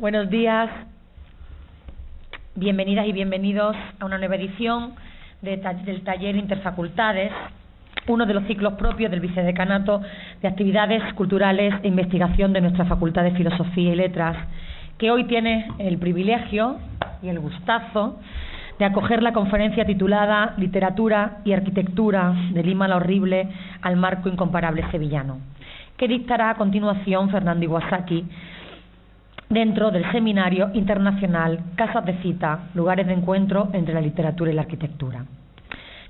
Buenos días, bienvenidas y bienvenidos a una nueva edición del taller Interfacultades, uno de los ciclos propios del Vicedecanato de Actividades Culturales e Investigación de nuestra Facultad de Filosofía y Letras, que hoy tiene el privilegio y el gustazo de acoger la conferencia titulada Literatura y Arquitectura de Lima la Horrible al marco incomparable sevillano, que dictará a continuación Fernando Iwasaki dentro del Seminario Internacional Casas de Cita, lugares de encuentro entre la literatura y la arquitectura.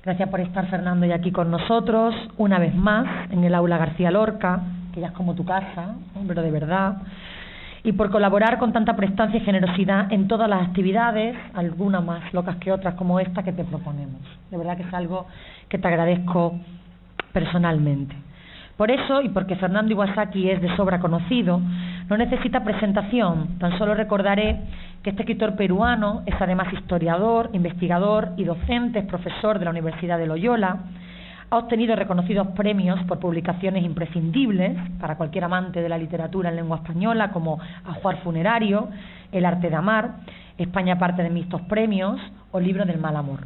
Gracias por estar, Fernando, y aquí con nosotros, una vez más, en el Aula García Lorca, que ya es como tu casa, pero de verdad, y por colaborar con tanta prestancia y generosidad en todas las actividades, algunas más locas que otras como esta que te proponemos. De verdad que es algo que te agradezco personalmente. Por eso, y porque Fernando Iwasaki es de sobra conocido, no necesita presentación. Tan solo recordaré que este escritor peruano es además historiador, investigador y docente, es profesor de la Universidad de Loyola. Ha obtenido reconocidos premios por publicaciones imprescindibles para cualquier amante de la literatura en lengua española, como Ajuar Funerario, El arte de amar, España parte de mixtos premios o Libro del mal amor.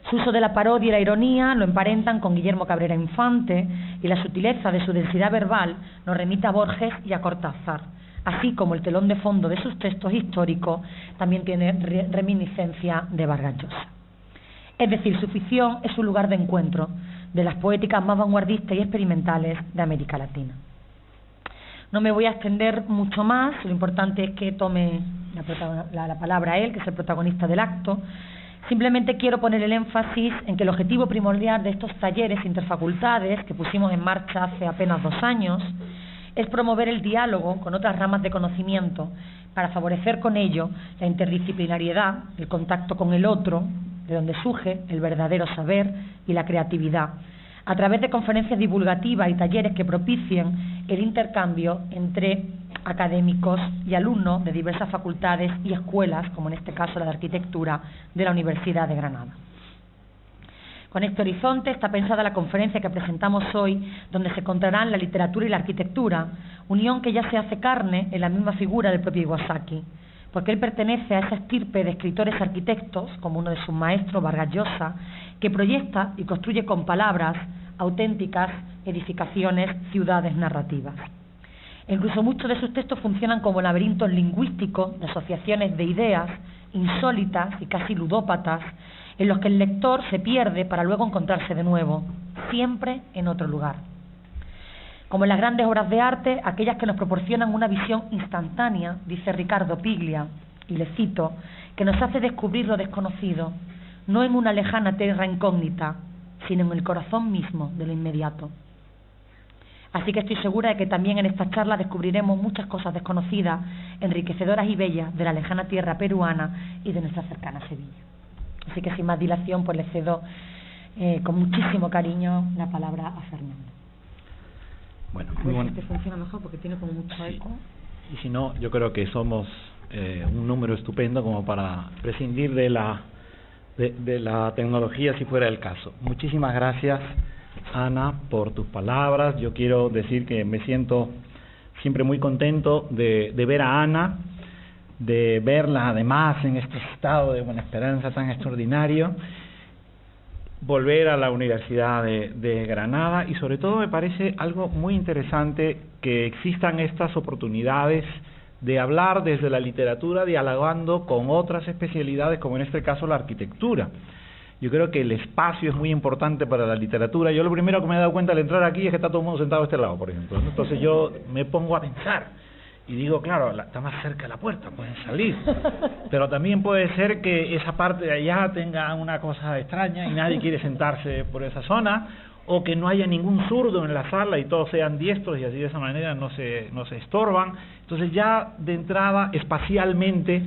Su uso de la parodia y la ironía lo emparentan con Guillermo Cabrera Infante, y la sutileza de su densidad verbal nos remite a Borges y a Cortázar, así como el telón de fondo de sus textos históricos también tiene reminiscencia de Vargas Llosa. Es decir, su ficción es un lugar de encuentro de las poéticas más vanguardistas y experimentales de América Latina. No me voy a extender mucho más, lo importante es que tome la palabra él, que es el protagonista del acto. Simplemente quiero poner el énfasis en que el objetivo primordial de estos talleres interfacultades que pusimos en marcha hace apenas 2 años es promover el diálogo con otras ramas de conocimiento para favorecer con ello la interdisciplinariedad, el contacto con el otro, de donde surge el verdadero saber y la creatividad, a través de conferencias divulgativas y talleres que propicien el intercambio entre académicos y alumnos de diversas facultades y escuelas, como en este caso la de Arquitectura de la Universidad de Granada. Con este horizonte está pensada la conferencia que presentamos hoy, donde se encontrarán la literatura y la arquitectura, unión que ya se hace carne en la misma figura del propio Iwasaki, porque él pertenece a esa estirpe de escritores arquitectos, como uno de sus maestros, Vargas Llosa, que proyecta y construye con palabras auténticas edificaciones, ciudades narrativas. Incluso muchos de sus textos funcionan como laberintos lingüísticos de asociaciones de ideas insólitas y casi ludópatas, en los que el lector se pierde para luego encontrarse de nuevo, siempre en otro lugar. Como en las grandes obras de arte, aquellas que nos proporcionan una visión instantánea, dice Ricardo Piglia, y le cito, que nos hace descubrir lo desconocido, no en una lejana tierra incógnita, sino en el corazón mismo de lo inmediato. Así que estoy segura de que también en esta charla descubriremos muchas cosas desconocidas, enriquecedoras y bellas de la lejana tierra peruana y de nuestra cercana Sevilla. Así que sin más dilación, pues le cedo con muchísimo cariño la palabra a Fernando. Bueno, muy bueno. Que funciona mejor porque tiene como mucho eco. Y si no, yo creo que somos un número estupendo como para prescindir de la tecnología si fuera el caso. Muchísimas gracias, Ana, por tus palabras. Yo quiero decir que me siento siempre muy contento de ver a Ana, de verla además en este estado de buena esperanza tan extraordinario, volver a la Universidad de Granada, y sobre todo me parece algo muy interesante que existan estas oportunidades de hablar desde la literatura, dialogando con otras especialidades, como en este caso la arquitectura. Yo creo que el espacio es muy importante para la literatura. Yo lo primero que me he dado cuenta al entrar aquí es que está todo el mundo sentado a este lado, por ejemplo, ¿no? Entonces yo me pongo a pensar y digo, claro, está más cerca de la puerta, pueden salir. Pero también puede ser que esa parte de allá tenga una cosa extraña y nadie quiere sentarse por esa zona, o que no haya ningún zurdo en la sala y todos sean diestros y así de esa manera no se estorban. Entonces ya de entrada, espacialmente,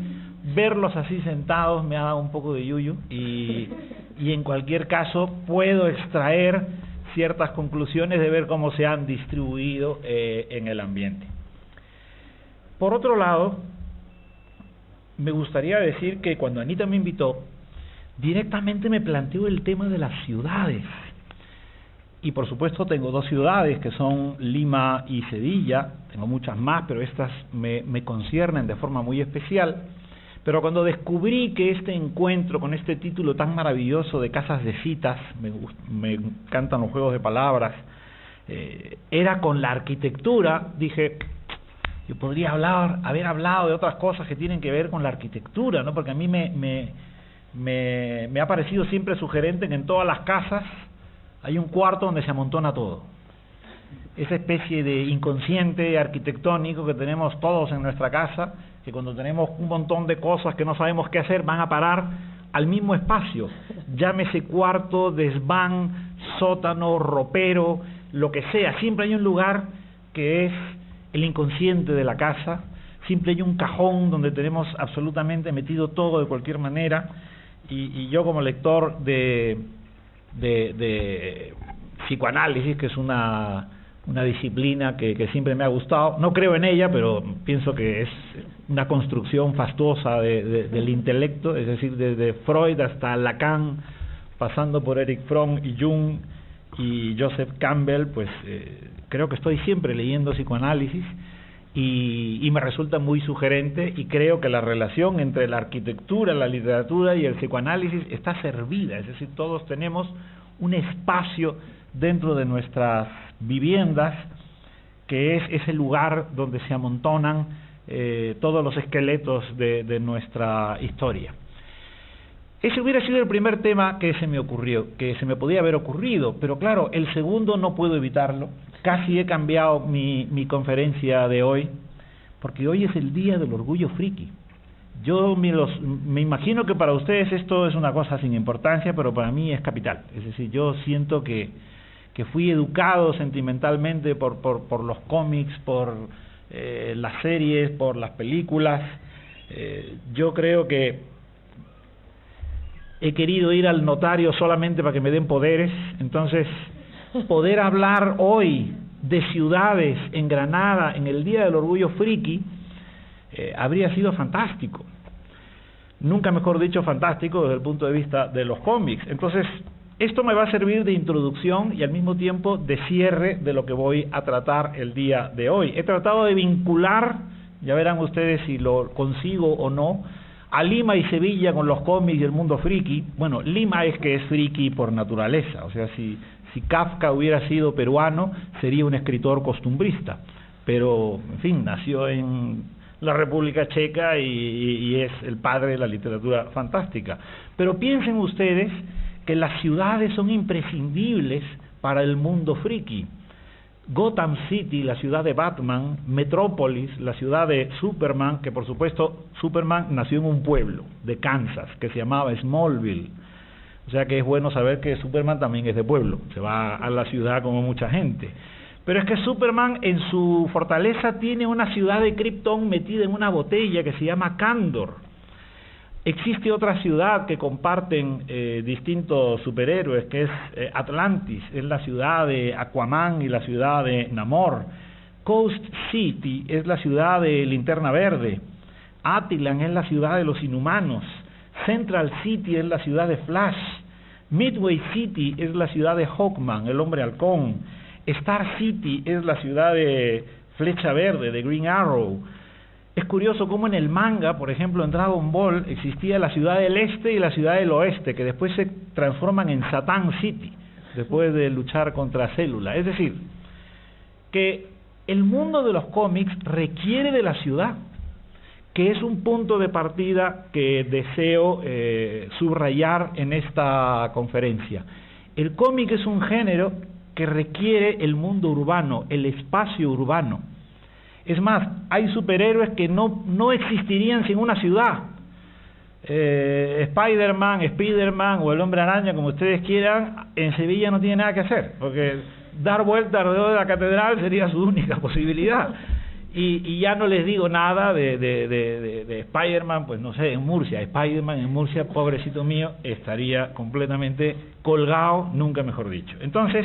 verlos así sentados me ha dado un poco de yuyu, y en cualquier caso puedo extraer ciertas conclusiones de ver cómo se han distribuido en el ambiente. Por otro lado, me gustaría decir que cuando Anita me invitó, directamente me planteó el tema de las ciudades. Y por supuesto tengo dos ciudades que son Lima y Sevilla, tengo muchas más, pero estas me conciernen de forma muy especial. Pero cuando descubrí que este encuentro con este título tan maravilloso de Casas de Citas, me encantan los juegos de palabras, era con la arquitectura, dije, yo podría haber hablado de otras cosas que tienen que ver con la arquitectura, ¿no? Porque a mí me ha parecido siempre sugerente que en todas las casas hay un cuarto donde se amontona todo. Esa especie de inconsciente arquitectónico que tenemos todos en nuestra casa, que cuando tenemos un montón de cosas que no sabemos qué hacer, van a parar al mismo espacio. Llámese cuarto, desván, sótano, ropero, lo que sea. Siempre hay un lugar que es el inconsciente de la casa. Siempre hay un cajón donde tenemos absolutamente metido todo de cualquier manera. Y yo como lector de psicoanálisis, que es una disciplina que siempre me ha gustado, no creo en ella, pero pienso que es una construcción fastuosa del intelecto, es decir, desde Freud hasta Lacan, pasando por Erich Fromm y Jung y Joseph Campbell, pues creo que estoy siempre leyendo psicoanálisis y me resulta muy sugerente, y creo que la relación entre la arquitectura, la literatura y el psicoanálisis está servida, es decir, todos tenemos un espacio dentro de nuestras viviendas que es ese lugar donde se amontonan todos los esqueletos de nuestra historia. Ese hubiera sido el primer tema que se me ocurrió, que se me podía haber ocurrido, pero claro, el segundo no puedo evitarlo. Casi he cambiado mi conferencia de hoy, porque hoy es el Día del Orgullo Friki. Yo me imagino que para ustedes esto es una cosa sin importancia, pero para mí es capital. Es decir, yo siento que fui educado sentimentalmente por los cómics, por las series, por las películas. Yo creo que he querido ir al notario solamente para que me den poderes. Entonces, poder hablar hoy de ciudades en Granada en el Día del Orgullo Friki habría sido fantástico. Nunca mejor dicho fantástico desde el punto de vista de los cómics. Entonces, esto me va a servir de introducción y al mismo tiempo de cierre de lo que voy a tratar el día de hoy. He tratado de vincular, ya verán ustedes si lo consigo o no, a Lima y Sevilla con los cómics y el mundo friki. Bueno, Lima es que es friki por naturaleza, o sea, si Kafka hubiera sido peruano, sería un escritor costumbrista, pero, en fin, nació en la República Checa y es el padre de la literatura fantástica. Pero piensen ustedes que las ciudades son imprescindibles para el mundo friki. Gotham City, la ciudad de Batman; Metrópolis, la ciudad de Superman, que por supuesto Superman nació en un pueblo de Kansas que se llamaba Smallville. O sea que es bueno saber que Superman también es de pueblo, se va a la ciudad como mucha gente. Pero es que Superman en su fortaleza tiene una ciudad de Krypton metida en una botella que se llama Kandor. Existe otra ciudad que comparten distintos superhéroes, que es Atlantis, es la ciudad de Aquaman y la ciudad de Namor. Coast City es la ciudad de Linterna Verde. Attilan es la ciudad de los Inhumanos. Central City es la ciudad de Flash. Midway City es la ciudad de Hawkman, el Hombre Halcón. Star City es la ciudad de Flecha Verde, de Green Arrow. Es curioso cómo en el manga, por ejemplo en Dragon Ball, existía la ciudad del este y la ciudad del oeste, que después se transforman en Satan City, después de luchar contra Célula. Es decir, que el mundo de los cómics requiere de la ciudad, que es un punto de partida que deseo subrayar en esta conferencia. El cómic es un género que requiere el mundo urbano, el espacio urbano. Es más, hay superhéroes que no existirían sin una ciudad. Spider-Man o el Hombre Araña, como ustedes quieran, en Sevilla no tiene nada que hacer, porque dar vuelta alrededor de la catedral sería su única posibilidad. Y ya no les digo nada de Spider-Man, pues no sé, en Murcia. Spider-Man en Murcia, pobrecito mío, estaría completamente colgado, nunca mejor dicho. Entonces,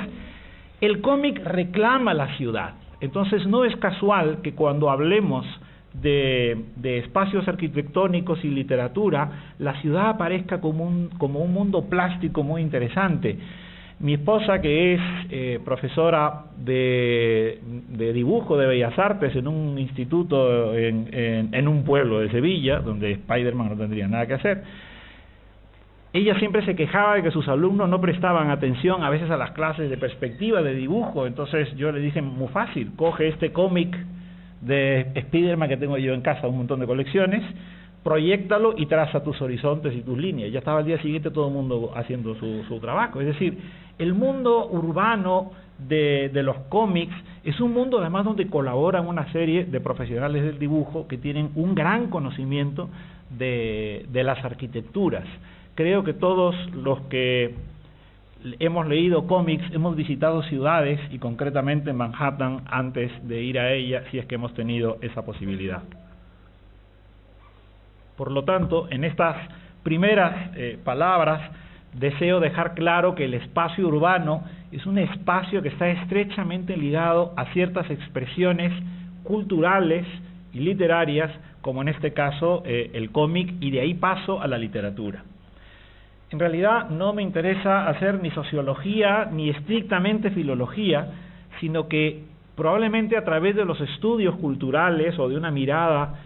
el cómic reclama la ciudad. Entonces no es casual que cuando hablemos de espacios arquitectónicos y literatura, la ciudad aparezca como un mundo plástico muy interesante. Mi esposa, que es profesora de dibujo de Bellas Artes en un instituto en un pueblo de Sevilla, donde Spiderman no tendría nada que hacer, ella siempre se quejaba de que sus alumnos no prestaban atención a veces a las clases de perspectiva, de dibujo. Entonces yo le dije, muy fácil, coge este cómic de Spiderman que tengo yo en casa, un montón de colecciones, proyéctalo y traza tus horizontes y tus líneas. Ya estaba al día siguiente todo el mundo haciendo su trabajo. Es decir, el mundo urbano de los cómics es un mundo además donde colaboran una serie de profesionales del dibujo que tienen un gran conocimiento de las arquitecturas. Creo que todos los que hemos leído cómics hemos visitado ciudades y concretamente Manhattan antes de ir a ella, si es que hemos tenido esa posibilidad. Por lo tanto, en estas primeras palabras deseo dejar claro que el espacio urbano es un espacio que está estrechamente ligado a ciertas expresiones culturales y literarias, como en este caso el cómic, y de ahí paso a la literatura. En realidad no me interesa hacer ni sociología ni estrictamente filología, sino que probablemente a través de los estudios culturales o de una mirada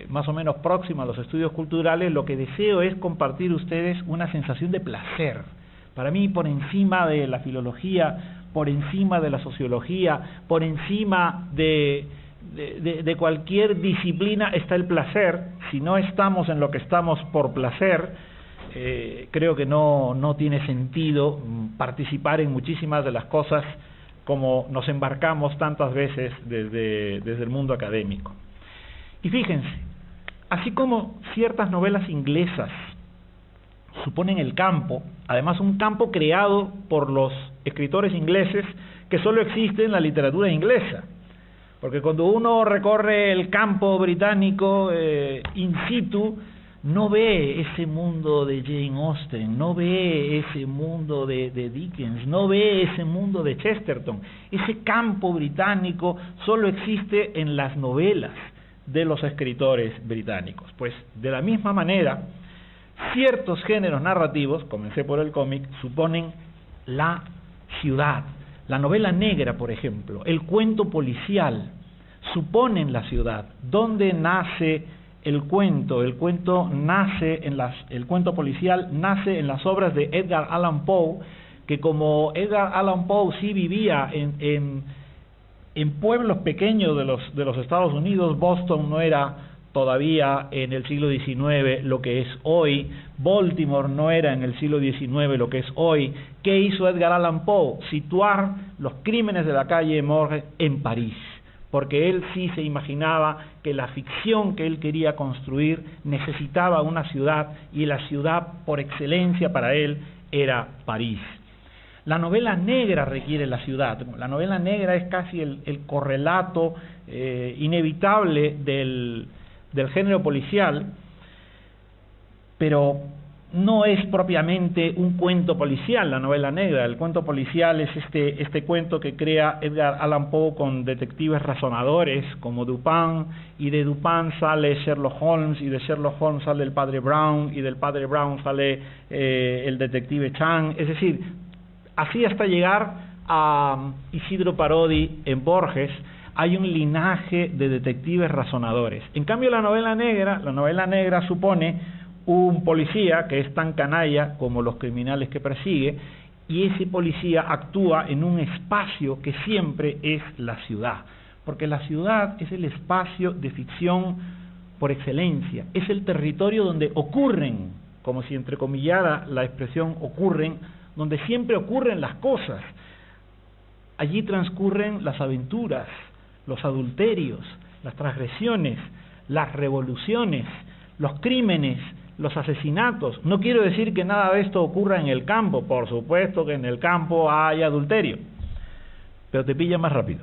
más o menos próxima a los estudios culturales, lo que deseo es compartir ustedes una sensación de placer. Para mí, por encima de la filología, por encima de la sociología, por encima de cualquier disciplina está el placer. Si no estamos en lo que estamos por placer, creo que no tiene sentido participar en muchísimas de las cosas como nos embarcamos tantas veces desde el mundo académico. Y fíjense, así como ciertas novelas inglesas suponen el campo, además un campo creado por los escritores ingleses que solo existe en la literatura inglesa, porque cuando uno recorre el campo británico in situ, no ve ese mundo de Jane Austen, no ve ese mundo de Dickens, no ve ese mundo de Chesterton. Ese campo británico solo existe en las novelas de los escritores británicos. Pues de la misma manera, ciertos géneros narrativos, comencé por el cómic, suponen la ciudad. La novela negra, por ejemplo, el cuento policial, suponen la ciudad. ¿Dónde nace el cuento? El cuento policial nace en las obras de Edgar Allan Poe, que como Edgar Allan Poe sí vivía en pueblos pequeños de los Estados Unidos. Boston no era todavía en el siglo XIX lo que es hoy, Baltimore no era en el siglo XIX lo que es hoy. ¿Qué hizo Edgar Allan Poe? Situar los crímenes de la calle Morgue en París, porque él sí se imaginaba que la ficción que él quería construir necesitaba una ciudad, y la ciudad por excelencia para él era París. La novela negra requiere la ciudad. La novela negra es casi el correlato inevitable del género policial, pero no es propiamente un cuento policial la novela negra. El cuento policial es este cuento que crea Edgar Allan Poe con detectives razonadores como Dupin, y de Dupin sale Sherlock Holmes, y de Sherlock Holmes sale el padre Brown, y del padre Brown sale el detective Chang. Es decir, así hasta llegar a Isidro Parodi en Borges, hay un linaje de detectives razonadores. En cambio, la novela negra supone un policía que es tan canalla como los criminales que persigue, y ese policía actúa en un espacio que siempre es la ciudad, porque la ciudad es el espacio de ficción por excelencia, es el territorio donde ocurren, como si entrecomillara la expresión ocurren, donde siempre ocurren las cosas. Allí transcurren las aventuras, los adulterios, las transgresiones, las revoluciones, los crímenes, los asesinatos. No quiero decir que nada de esto ocurra en el campo, por supuesto que en el campo hay adulterio, pero te pilla más rápido.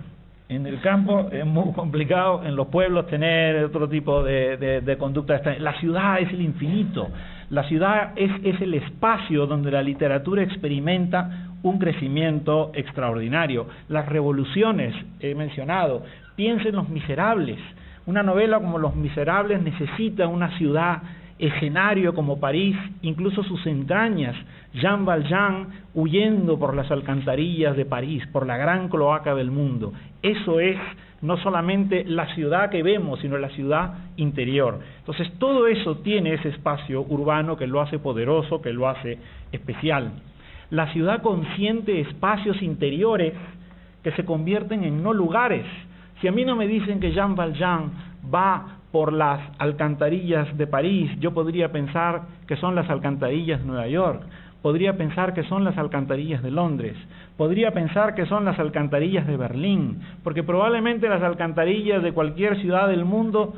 En el campo es muy complicado, en los pueblos tener otro tipo de conducta. La ciudad es el infinito, la ciudad es el espacio donde la literatura experimenta un crecimiento extraordinario. Las revoluciones, he mencionado, piensen en Los Miserables. Una novela como Los Miserables necesita una ciudad escenario como París, incluso sus entrañas, Jean Valjean huyendo por las alcantarillas de París, por la gran cloaca del mundo. Eso es no solamente la ciudad que vemos, sino la ciudad interior. Entonces todo eso tiene ese espacio urbano que lo hace poderoso, que lo hace especial. La ciudad consiente espacios interiores que se convierten en no lugares. Si a mí no me dicen que Jean Valjean va por las alcantarillas de París, yo podría pensar que son las alcantarillas de Nueva York, podría pensar que son las alcantarillas de Londres, podría pensar que son las alcantarillas de Berlín, porque probablemente las alcantarillas de cualquier ciudad del mundo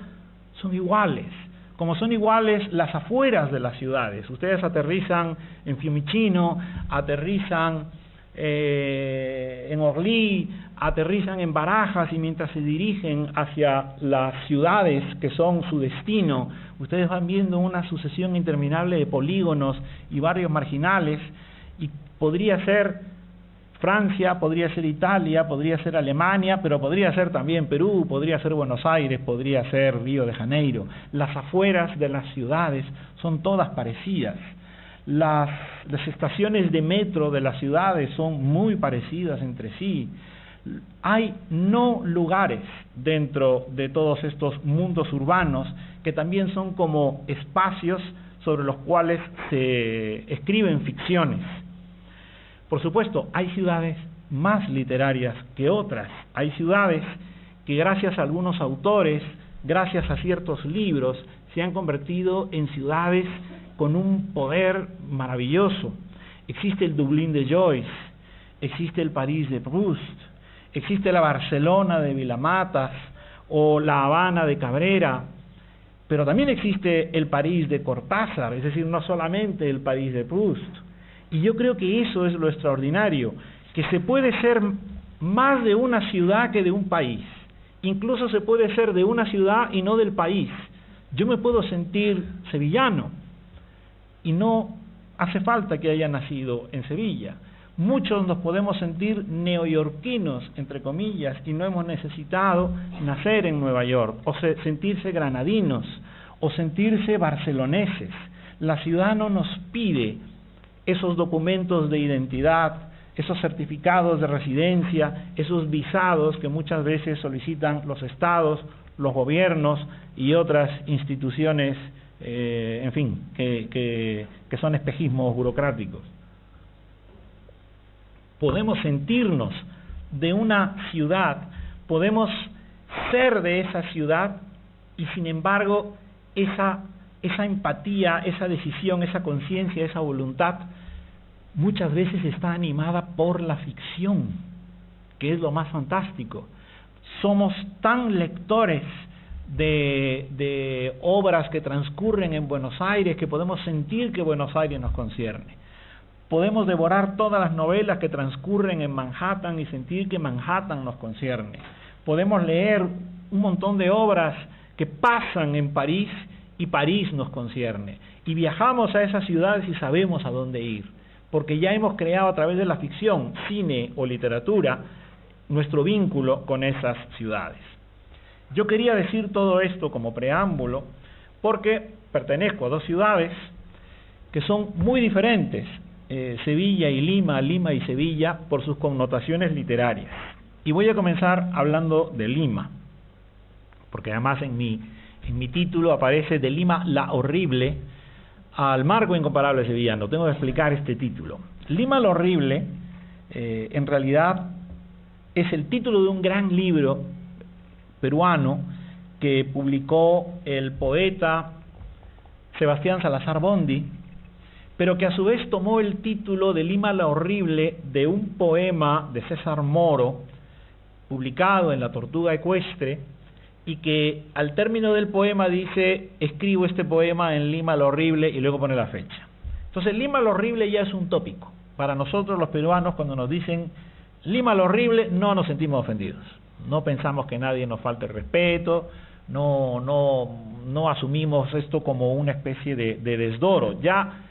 son iguales, como son iguales las afueras de las ciudades. Ustedes aterrizan en Fiumicino, aterrizan en Orly, aterrizan en Barajas, y mientras se dirigen hacia las ciudades que son su destino, ustedes van viendo una sucesión interminable de polígonos y barrios marginales, y podría ser Francia, podría ser Italia, podría ser Alemania, pero podría ser también Perú, podría ser Buenos Aires, podría ser Río de Janeiro. Las afueras de las ciudades son todas parecidas. Las estaciones de metro de las ciudades son muy parecidas entre sí. Hay no lugares dentro de todos estos mundos urbanos que también son como espacios sobre los cuales se escriben ficciones. Por supuesto, hay ciudades más literarias que otras. Hay ciudades que gracias a algunos autores, gracias a ciertos libros, se han convertido en ciudades con un poder maravilloso. Existe el Dublín de Joyce, existe el París de Proust, existe la Barcelona de Vilamatas o la Habana de Cabrera, pero también existe el París de Cortázar, es decir, no solamente el París de Proust. Y yo creo que eso es lo extraordinario, que se puede ser más de una ciudad que de un país. Incluso se puede ser de una ciudad y no del país. Yo me puedo sentir sevillano y no hace falta que haya nacido en Sevilla. Muchos nos podemos sentir neoyorquinos, entre comillas, y no hemos necesitado nacer en Nueva York, o sentirse granadinos, o sentirse barceloneses. La ciudad no nos pide esos documentos de identidad, esos certificados de residencia, esos visados que muchas veces solicitan los estados, los gobiernos y otras instituciones, en fin, que son espejismos burocráticos. Podemos sentirnos de una ciudad, podemos ser de esa ciudad, y sin embargo esa empatía, esa decisión, esa conciencia, esa voluntad muchas veces está animada por la ficción, que es lo más fantástico. Somos tan lectores de obras que transcurren en Buenos Aires que podemos sentir que Buenos Aires nos concierne. Podemos devorar todas las novelas que transcurren en Manhattan y sentir que Manhattan nos concierne. Podemos leer un montón de obras que pasan en París y París nos concierne. Y viajamos a esas ciudades y sabemos a dónde ir, porque ya hemos creado a través de la ficción, cine o literatura, nuestro vínculo con esas ciudades. Yo quería decir todo esto como preámbulo porque pertenezco a dos ciudades que son muy diferentes, Sevilla y Lima, Lima y Sevilla, por sus connotaciones literarias. Y voy a comenzar hablando de Lima, porque además en mi título aparece de Lima la horrible al marco incomparable sevillano. Tengo que explicar este título. Lima la horrible, en realidad, es el título de un gran libro peruano que publicó el poeta Sebastián Salazar Bondy, pero que a su vez tomó el título de Lima la horrible de un poema de César Moro, publicado en La Tortuga Ecuestre, y que al término del poema dice: escribo este poema en Lima la horrible, y luego pone la fecha. Entonces Lima la horrible ya es un tópico. Para nosotros los peruanos, cuando nos dicen Lima la horrible, no nos sentimos ofendidos. No pensamos que nadie nos falte el respeto, no asumimos esto como una especie de desdoro. Ya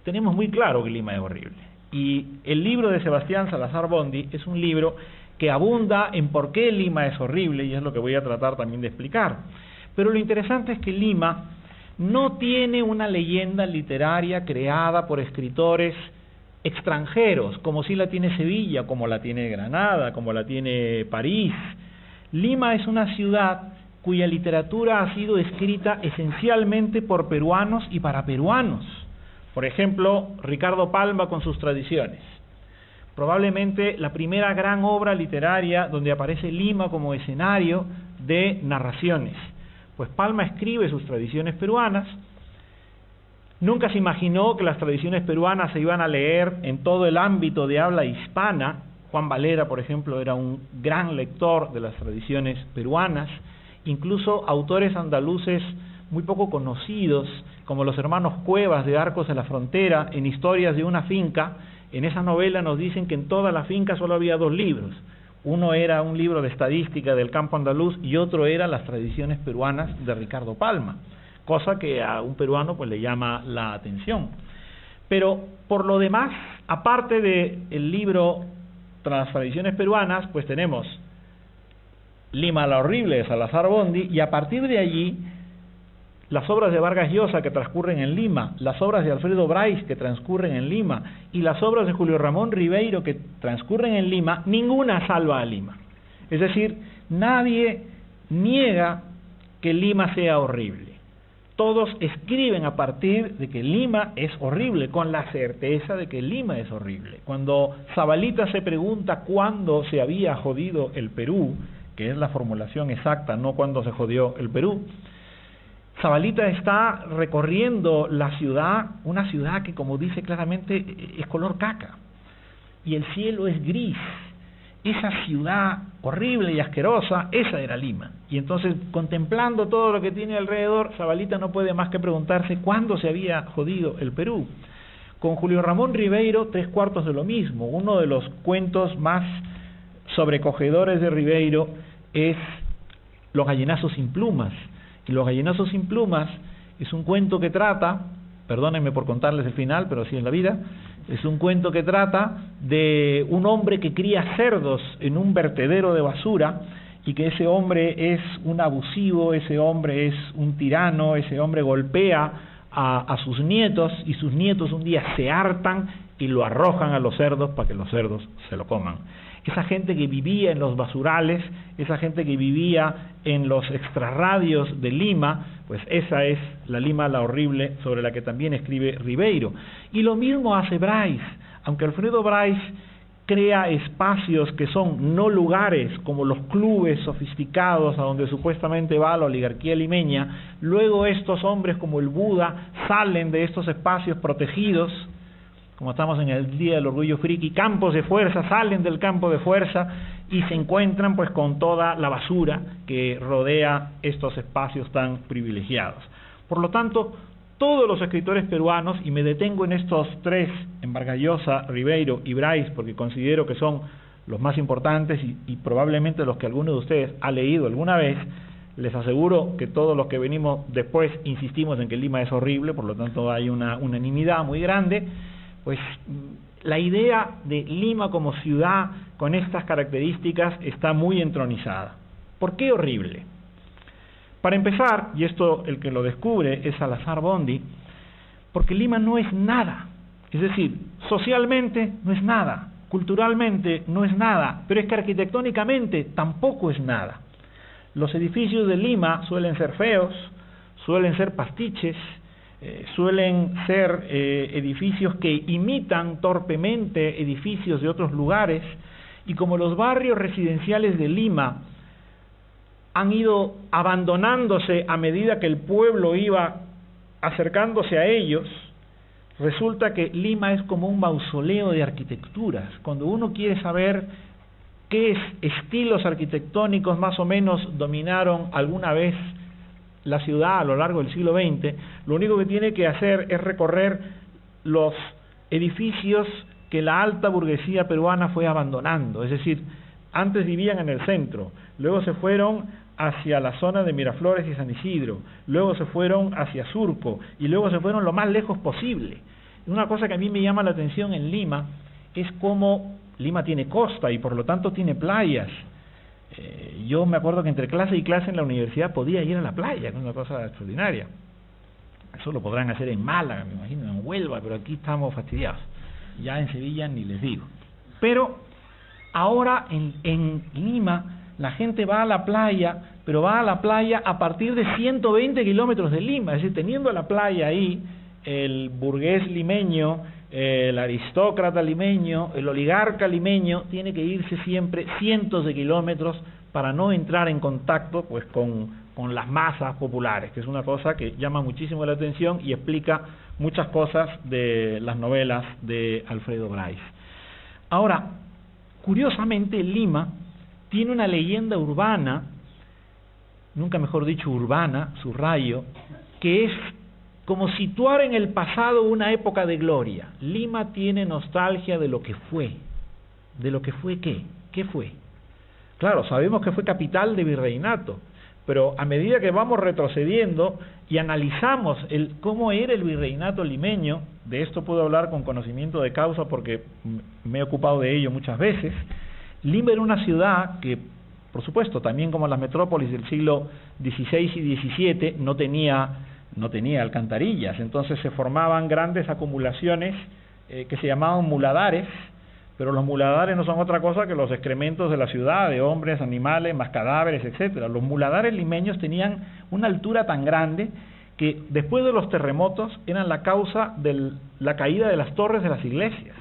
tenemos muy claro que Lima es horrible. Y el libro de Sebastián Salazar Bondy es un libro que abunda en por qué Lima es horrible, y es lo que voy a tratar también de explicar. Pero lo interesante es que Lima no tiene una leyenda literaria creada por escritores extranjeros, como sí la tiene Sevilla, como la tiene Granada, como la tiene París. Lima es una ciudad cuya literatura ha sido escrita esencialmente por peruanos y para peruanos. Por ejemplo, Ricardo Palma con sus Tradiciones. Probablemente la primera gran obra literaria donde aparece Lima como escenario de narraciones. Pues Palma escribe sus tradiciones peruanas. Nunca se imaginó que las tradiciones peruanas se iban a leer en todo el ámbito de habla hispana. Juan Valera, por ejemplo, era un gran lector de las tradiciones peruanas. Incluso autores andaluces muy poco conocidos, como los hermanos Cuevas de Arcos de la Frontera, en Historias de una finca, en esa novela nos dicen que en toda la finca solo había 2 libros. Uno era un libro de estadística del campo andaluz y otro era las tradiciones peruanas de Ricardo Palma, cosa que a un peruano pues le llama la atención. Pero por lo demás, aparte del libro Las tradiciones peruanas, pues tenemos Lima la horrible de Salazar Bondy, y a partir de allí las obras de Vargas Llosa que transcurren en Lima, las obras de Alfredo Bryce que transcurren en Lima y las obras de Julio Ramón Ribeiro que transcurren en Lima, ninguna salva a Lima. Es decir, nadie niega que Lima sea horrible. Todos escriben a partir de que Lima es horrible, con la certeza de que Lima es horrible. Cuando Zabalita se pregunta cuándo se había jodido el Perú, que es la formulación exacta, no cuándo se jodió el Perú, Zabalita está recorriendo la ciudad, una ciudad que, como dice claramente, es color caca, y el cielo es gris. Esa ciudad horrible y asquerosa, esa era Lima. Y entonces, contemplando todo lo que tiene alrededor, Zabalita no puede más que preguntarse cuándo se había jodido el Perú. Con Julio Ramón Ribeiro, 3/4 de lo mismo. Uno de los cuentos más sobrecogedores de Ribeiro es Los gallinazos sin plumas. Y Los gallinazos sin plumas es un cuento que trata, perdónenme por contarles el final, pero así es la vida, es un cuento que trata de un hombre que cría cerdos en un vertedero de basura, y que ese hombre es un abusivo, ese hombre es un tirano, ese hombre golpea a sus nietos, y sus nietos un día se hartan y lo arrojan a los cerdos para que los cerdos se lo coman. Esa gente que vivía en los basurales, esa gente que vivía en los extrarradios de Lima, pues esa es la Lima la horrible sobre la que también escribe Ribeiro. Y lo mismo hace Bryce, aunque Alfredo Bryce crea espacios que son no lugares, como los clubes sofisticados a donde supuestamente va la oligarquía limeña. Luego estos hombres como el Buda salen de estos espacios protegidos, como estamos en el Día del Orgullo Friki, campos de fuerza, salen del campo de fuerza y se encuentran pues con toda la basura que rodea estos espacios tan privilegiados. Por lo tanto, todos los escritores peruanos, y me detengo en estos 3, en Vargas Llosa, Ribeiro y Bryce, porque considero que son los más importantes y probablemente los que alguno de ustedes ha leído alguna vez. Les aseguro que todos los que venimos después insistimos en que Lima es horrible, por lo tanto hay una unanimidad muy grande. Pues la idea de Lima como ciudad con estas características está muy entronizada. ¿Por qué horrible? Para empezar, y esto el que lo descubre es Salazar Bondy, porque Lima no es nada. Es decir, socialmente no es nada, culturalmente no es nada, pero es que arquitectónicamente tampoco es nada. Los edificios de Lima suelen ser feos, suelen ser pastiches, suelen ser edificios que imitan torpemente edificios de otros lugares, y como los barrios residenciales de Lima han ido abandonándose a medida que el pueblo iba acercándose a ellos, resulta que Lima es como un mausoleo de arquitecturas. Cuando uno quiere saber qué estilos arquitectónicos más o menos dominaron alguna vez la ciudad a lo largo del siglo XX, lo único que tiene que hacer es recorrer los edificios que la alta burguesía peruana fue abandonando. Es decir, antes vivían en el centro, luego se fueron hacia la zona de Miraflores y San Isidro, luego se fueron hacia Surco y luego se fueron lo más lejos posible. Una cosa que a mí me llama la atención en Lima es cómo Lima tiene costa y por lo tanto tiene playas. Yo me acuerdo que entre clase y clase en la universidad podía ir a la playa, que es una cosa extraordinaria. Eso lo podrán hacer en Málaga, me imagino, en Huelva, pero aquí estamos fastidiados. Ya en Sevilla ni les digo. Pero ahora en Lima la gente va a la playa, pero va a la playa a partir de 120 kilómetros de Lima. Es decir, teniendo la playa ahí, el burgués limeño, el aristócrata limeño, el oligarca limeño, tiene que irse siempre cientos de kilómetros para no entrar en contacto pues con las masas populares, que es una cosa que llama muchísimo la atención y explica muchas cosas de las novelas de Alfredo Bryce. Ahora, curiosamente, Lima tiene una leyenda urbana, nunca mejor dicho urbana, subrayo, que es como situar en el pasado una época de gloria. Lima tiene nostalgia de lo que fue. ¿De lo que fue qué? ¿Qué fue? Claro, sabemos que fue capital de virreinato, pero a medida que vamos retrocediendo y analizamos cómo era el virreinato limeño, de esto puedo hablar con conocimiento de causa porque me he ocupado de ello muchas veces. Lima era una ciudad que, por supuesto, también como las metrópolis del siglo XVI y XVII, no tenía alcantarillas, entonces se formaban grandes acumulaciones que se llamaban muladares, pero los muladares no son otra cosa que los excrementos de la ciudad, de hombres, animales, más cadáveres, etcétera. Los muladares limeños tenían una altura tan grande que después de los terremotos eran la causa de la caída de las torres de las iglesias.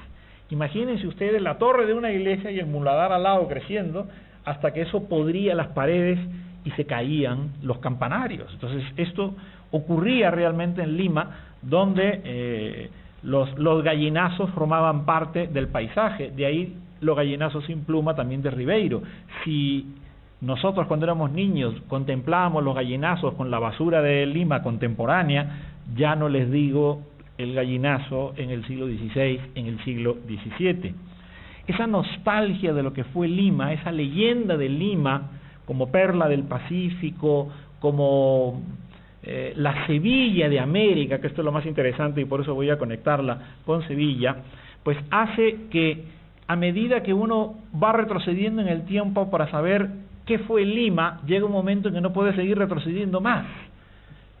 Imagínense ustedes la torre de una iglesia y el muladar al lado creciendo hasta que eso podría las paredes y se caían los campanarios. Entonces esto ocurría realmente en Lima, donde los gallinazos formaban parte del paisaje, de ahí los gallinazos sin pluma también de Ribeiro. Si nosotros cuando éramos niños contemplábamos los gallinazos con la basura de Lima contemporánea, ya no les digo el gallinazo en el siglo XVI, en el siglo XVII. Esa nostalgia de lo que fue Lima, esa leyenda de Lima como perla del Pacífico, como la Sevilla de América, que esto es lo más interesante y por eso voy a conectarla con Sevilla, pues hace que a medida que uno va retrocediendo en el tiempo para saber qué fue Lima, llega un momento en que no puede seguir retrocediendo más.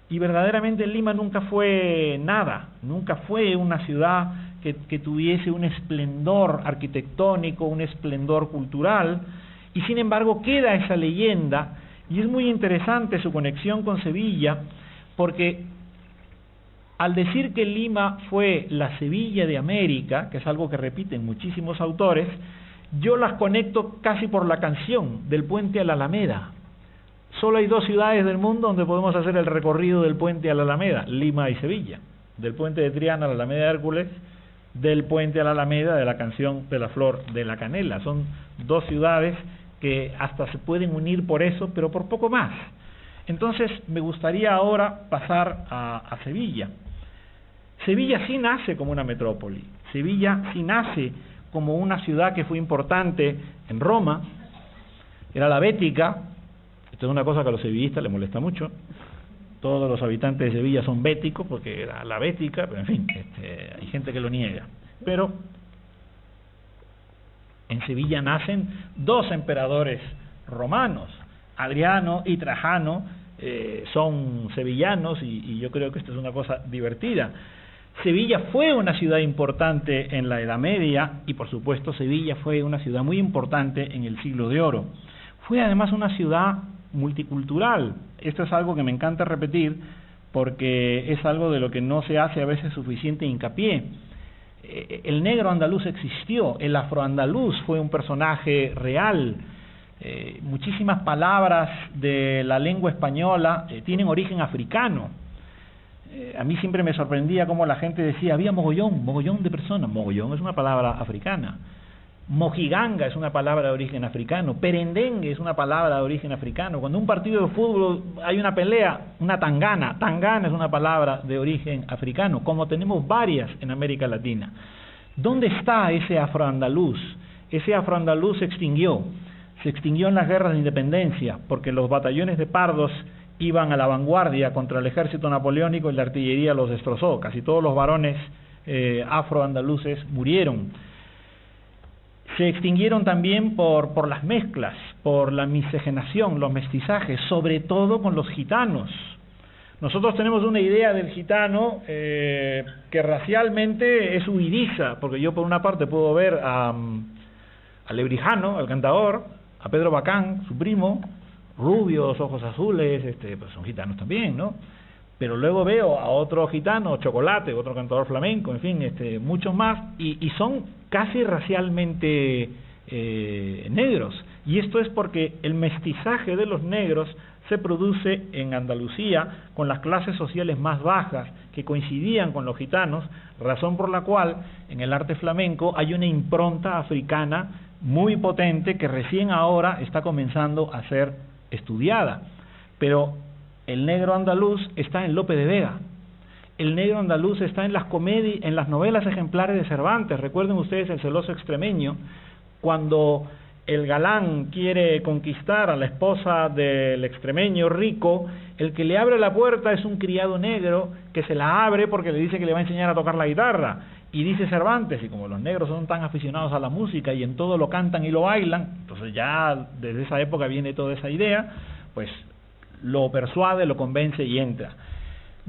Y verdaderamente Lima nunca fue nada, nunca fue una ciudad que tuviese un esplendor arquitectónico, un esplendor cultural, y sin embargo queda esa leyenda. Y es muy interesante su conexión con Sevilla, porque al decir que Lima fue la Sevilla de América, que es algo que repiten muchísimos autores, yo las conecto casi por la canción del puente a la Alameda. Solo hay dos ciudades del mundo donde podemos hacer el recorrido del puente a la Alameda, Lima y Sevilla. Del puente de Triana a la Alameda de Hércules, del puente a la Alameda de la canción de la Flor de la Canela. Son dos ciudades que hasta se pueden unir por eso, pero por poco más. Entonces me gustaría ahora pasar a Sevilla. Sevilla sí nace como una metrópoli, Sevilla sí nace como una ciudad que fue importante en Roma, era la Bética. Esto es una cosa que a los sevillistas les molesta mucho. Todos los habitantes de Sevilla son béticos porque era la Bética, pero en fin, hay gente que lo niega. Pero en Sevilla nacen dos emperadores romanos, Adriano y Trajano, son sevillanos y yo creo que esto es una cosa divertida. Sevilla fue una ciudad importante en la Edad Media y por supuesto Sevilla fue una ciudad muy importante en el Siglo de Oro. Fue además una ciudad multicultural. Esto es algo que me encanta repetir porque es algo de lo que no se hace a veces suficiente hincapié. El negro andaluz existió, el afroandaluz fue un personaje real. Muchísimas palabras de la lengua española tienen origen africano. A mí siempre me sorprendía cómo la gente decía, había mogollón de personas. Mogollón es una palabra africana. Mojiganga es una palabra de origen africano. Perendengue es una palabra de origen africano. Cuando en un partido de fútbol hay una pelea, una tangana es una palabra de origen africano, como tenemos varias en América Latina. ¿Dónde está ese afroandaluz? Ese afroandaluz se extinguió en las guerras de independencia, porque los batallones de pardos iban a la vanguardia contra el ejército napoleónico y la artillería los destrozó. Casi todos los varones afroandaluces murieron. Se extinguieron también por las mezclas, por la miscigenación, los mestizajes, sobre todo con los gitanos, Nosotros tenemos una idea del gitano que racialmente es huidiza, porque yo por una parte puedo ver a Lebrijano, al cantador, a Pedro Bacán, su primo, rubios, ojos azules, pues son gitanos también, ¿no? Pero luego veo a otro gitano, Chocolate, otro cantador flamenco, en fin, muchos más, y son casi racialmente negros. Y esto es porque el mestizaje de los negros se produce en Andalucía con las clases sociales más bajas que coincidían con los gitanos, razón por la cual en el arte flamenco hay una impronta africana muy potente que recién ahora está comenzando a ser estudiada. Pero el negro andaluz está en Lope de Vega, el negro andaluz está en las novelas ejemplares de Cervantes. Recuerden ustedes El celoso extremeño, cuando el galán quiere conquistar a la esposa del extremeño rico, el que le abre la puerta es un criado negro que se la abre porque le dice que le va a enseñar a tocar la guitarra. Y dice Cervantes, y como los negros son tan aficionados a la música y en todo lo cantan y lo bailan, entonces ya desde esa época viene toda esa idea, pues lo persuade, lo convence y entra.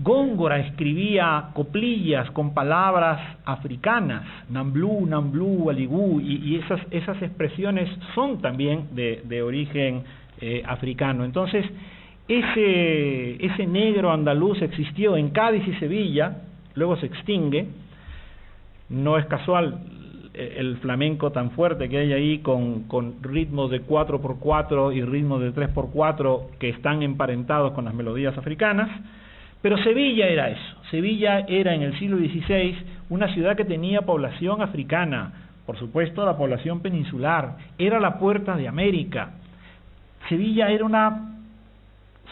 Góngora escribía coplillas con palabras africanas, namblú, namblú, aligú, y esas expresiones son también de origen africano. Entonces, ese negro andaluz existió en Cádiz y Sevilla, luego se extingue. No es casual el flamenco tan fuerte que hay ahí con ritmos de 4x4 y ritmos de 3x4 que están emparentados con las melodías africanas. Pero Sevilla era eso. Sevilla era en el siglo XVI una ciudad que tenía población africana, por supuesto la población peninsular, era la puerta de América. Sevilla era una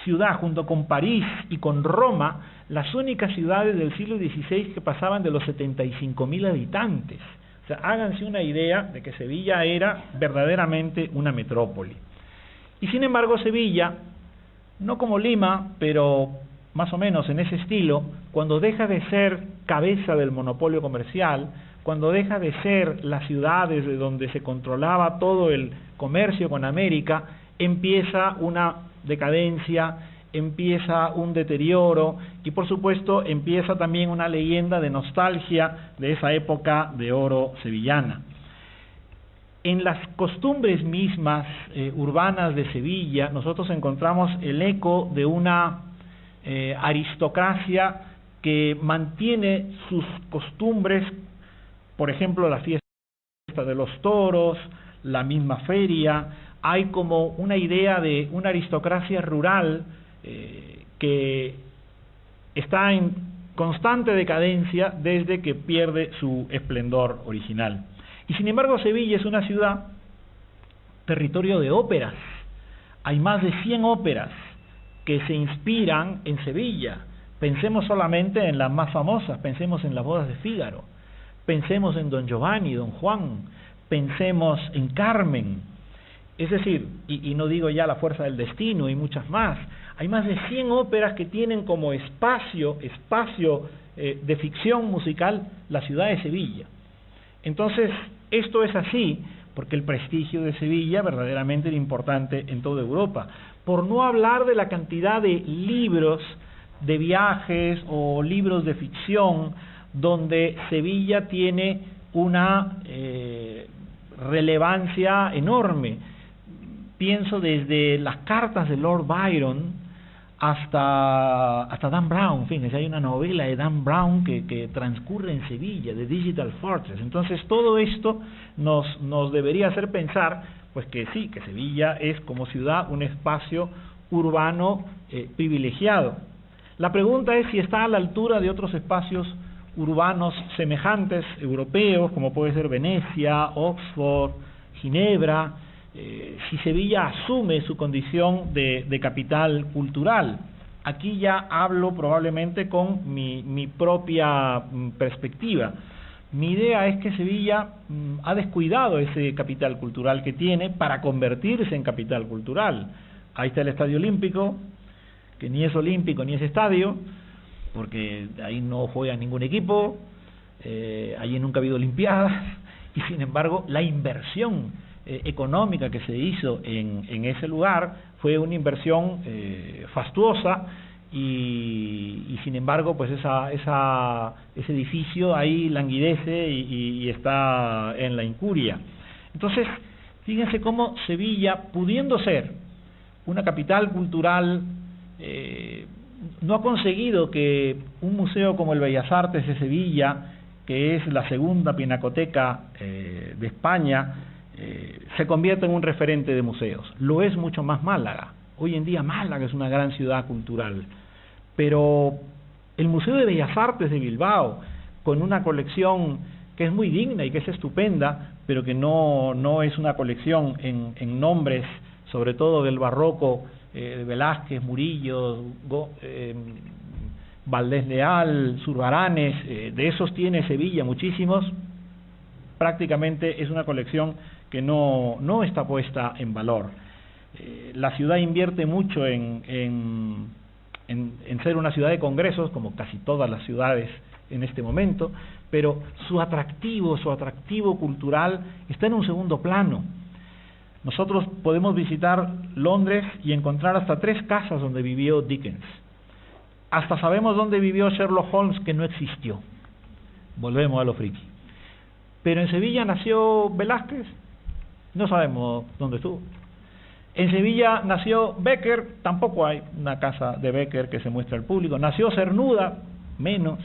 ciudad, junto con París y con Roma, las únicas ciudades del siglo XVI que pasaban de los 75.000 habitantes. O sea, háganse una idea de que Sevilla era verdaderamente una metrópoli. Y sin embargo Sevilla, no como Lima, pero más o menos en ese estilo, cuando deja de ser cabeza del monopolio comercial, cuando deja de ser la ciudad desde donde se controlaba todo el comercio con América, empieza una decadencia, empieza un deterioro y por supuesto empieza también una leyenda de nostalgia de esa época de oro sevillana. En las costumbres mismas urbanas de Sevilla nosotros encontramos el eco de una aristocracia que mantiene sus costumbres, por ejemplo la fiesta de los toros, la misma feria. Hay como una idea de una aristocracia rural que está en constante decadencia desde que pierde su esplendor original. Y sin embargo Sevilla es una ciudad territorio de óperas. Hay más de 100 óperas que se inspiran en Sevilla. Pensemos solamente en las más famosas, pensemos en las bodas de Fígaro, pensemos en Don Giovanni, Don Juan, pensemos en Carmen. Es decir, y no digo ya La fuerza del destino y muchas más, hay más de 100 óperas que tienen como espacio de ficción musical la ciudad de Sevilla. Entonces, esto es así porque el prestigio de Sevilla verdaderamente era importante en toda Europa. Por no hablar de la cantidad de libros de viajes o libros de ficción donde Sevilla tiene una relevancia enorme. Pienso desde las cartas de Lord Byron hasta Dan Brown. Fíjense, hay una novela de Dan Brown que transcurre en Sevilla, de Digital Fortress. Entonces todo esto nos debería hacer pensar pues que sí, que Sevilla es como ciudad un espacio urbano privilegiado. La pregunta es si está a la altura de otros espacios urbanos semejantes europeos, como puede ser Venecia, Oxford, Ginebra, si Sevilla asume su condición de capital cultural. Aquí ya hablo probablemente con mi propia perspectiva. Mi idea es que Sevilla ha descuidado ese capital cultural que tiene para convertirse en capital cultural. Ahí está el Estadio Olímpico, que ni es olímpico ni es estadio, porque ahí no juega ningún equipo, allí nunca ha habido olimpiadas, y sin embargo la inversión económica que se hizo en ese lugar fue una inversión fastuosa y sin embargo pues ese edificio ahí languidece y está en la incuria. Entonces, fíjense cómo Sevilla, pudiendo ser una capital cultural, no ha conseguido que un museo como el Bellas Artes de Sevilla, que es la segunda pinacoteca de España, se convierta en un referente de museos. Lo es mucho más Málaga. Hoy en día Málaga es una gran ciudad cultural, pero el Museo de Bellas Artes de Bilbao, con una colección que es muy digna y que es estupenda, pero que no es una colección en nombres, sobre todo del barroco, de Velázquez, Murillo, Valdés Leal, Zurbaranes, de esos tiene Sevilla muchísimos. Prácticamente es una colección que no está puesta en valor. La ciudad invierte mucho en ser una ciudad de congresos, como casi todas las ciudades en este momento, pero su atractivo cultural está en un segundo plano. Nosotros podemos visitar Londres y encontrar hasta 3 casas donde vivió Dickens. Hasta sabemos dónde vivió Sherlock Holmes, que no existió. Volvemos a lo friki. Pero en Sevilla nació Velázquez, no sabemos dónde estuvo. En Sevilla nació Becker, tampoco hay una casa de Becker que se muestre al público. Nació Cernuda, menos.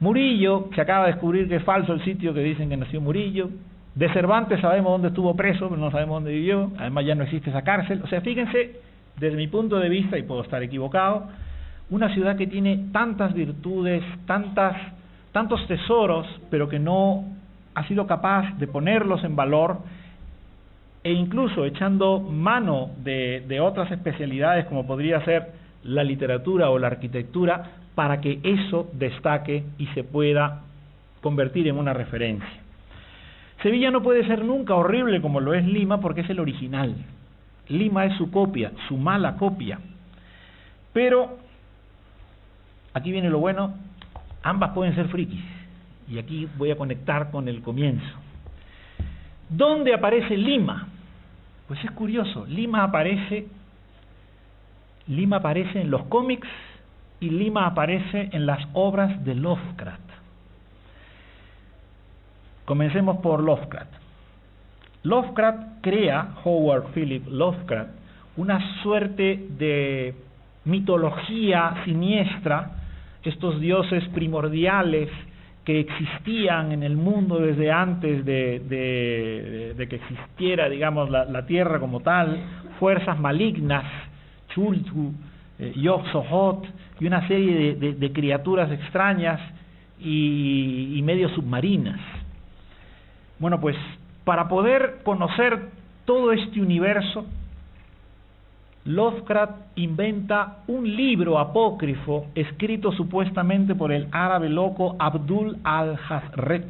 Murillo, se acaba de descubrir que es falso el sitio que dicen que nació Murillo. De Cervantes sabemos dónde estuvo preso, pero no sabemos dónde vivió. Además ya no existe esa cárcel. O sea, fíjense, desde mi punto de vista, y puedo estar equivocado, una ciudad que tiene tantas virtudes, tantos tesoros, pero que no ha sido capaz de ponerlos en valor, e incluso echando mano de otras especialidades como podría ser la literatura o la arquitectura, para que eso destaque y se pueda convertir en una referencia. Sevilla no puede ser nunca horrible como lo es Lima, porque es el original. Lima es su copia, su mala copia. Pero aquí viene lo bueno, ambas pueden ser frikis, y aquí voy a conectar con el comienzo. ¿Dónde aparece Lima? Pues es curioso, Lima aparece en los cómics y Lima aparece en las obras de Lovecraft. Comencemos por Lovecraft. Lovecraft crea, Howard Phillips Lovecraft, una suerte de mitología siniestra, estos dioses primordiales que existían en el mundo desde antes de que existiera, digamos, la Tierra como tal, fuerzas malignas, Chultu, Yog-Sothoth, y una serie de criaturas extrañas y medio submarinas. Bueno, pues para poder conocer todo este universo, Lovecraft inventa un libro apócrifo escrito supuestamente por el árabe loco Abdul al-Hazret.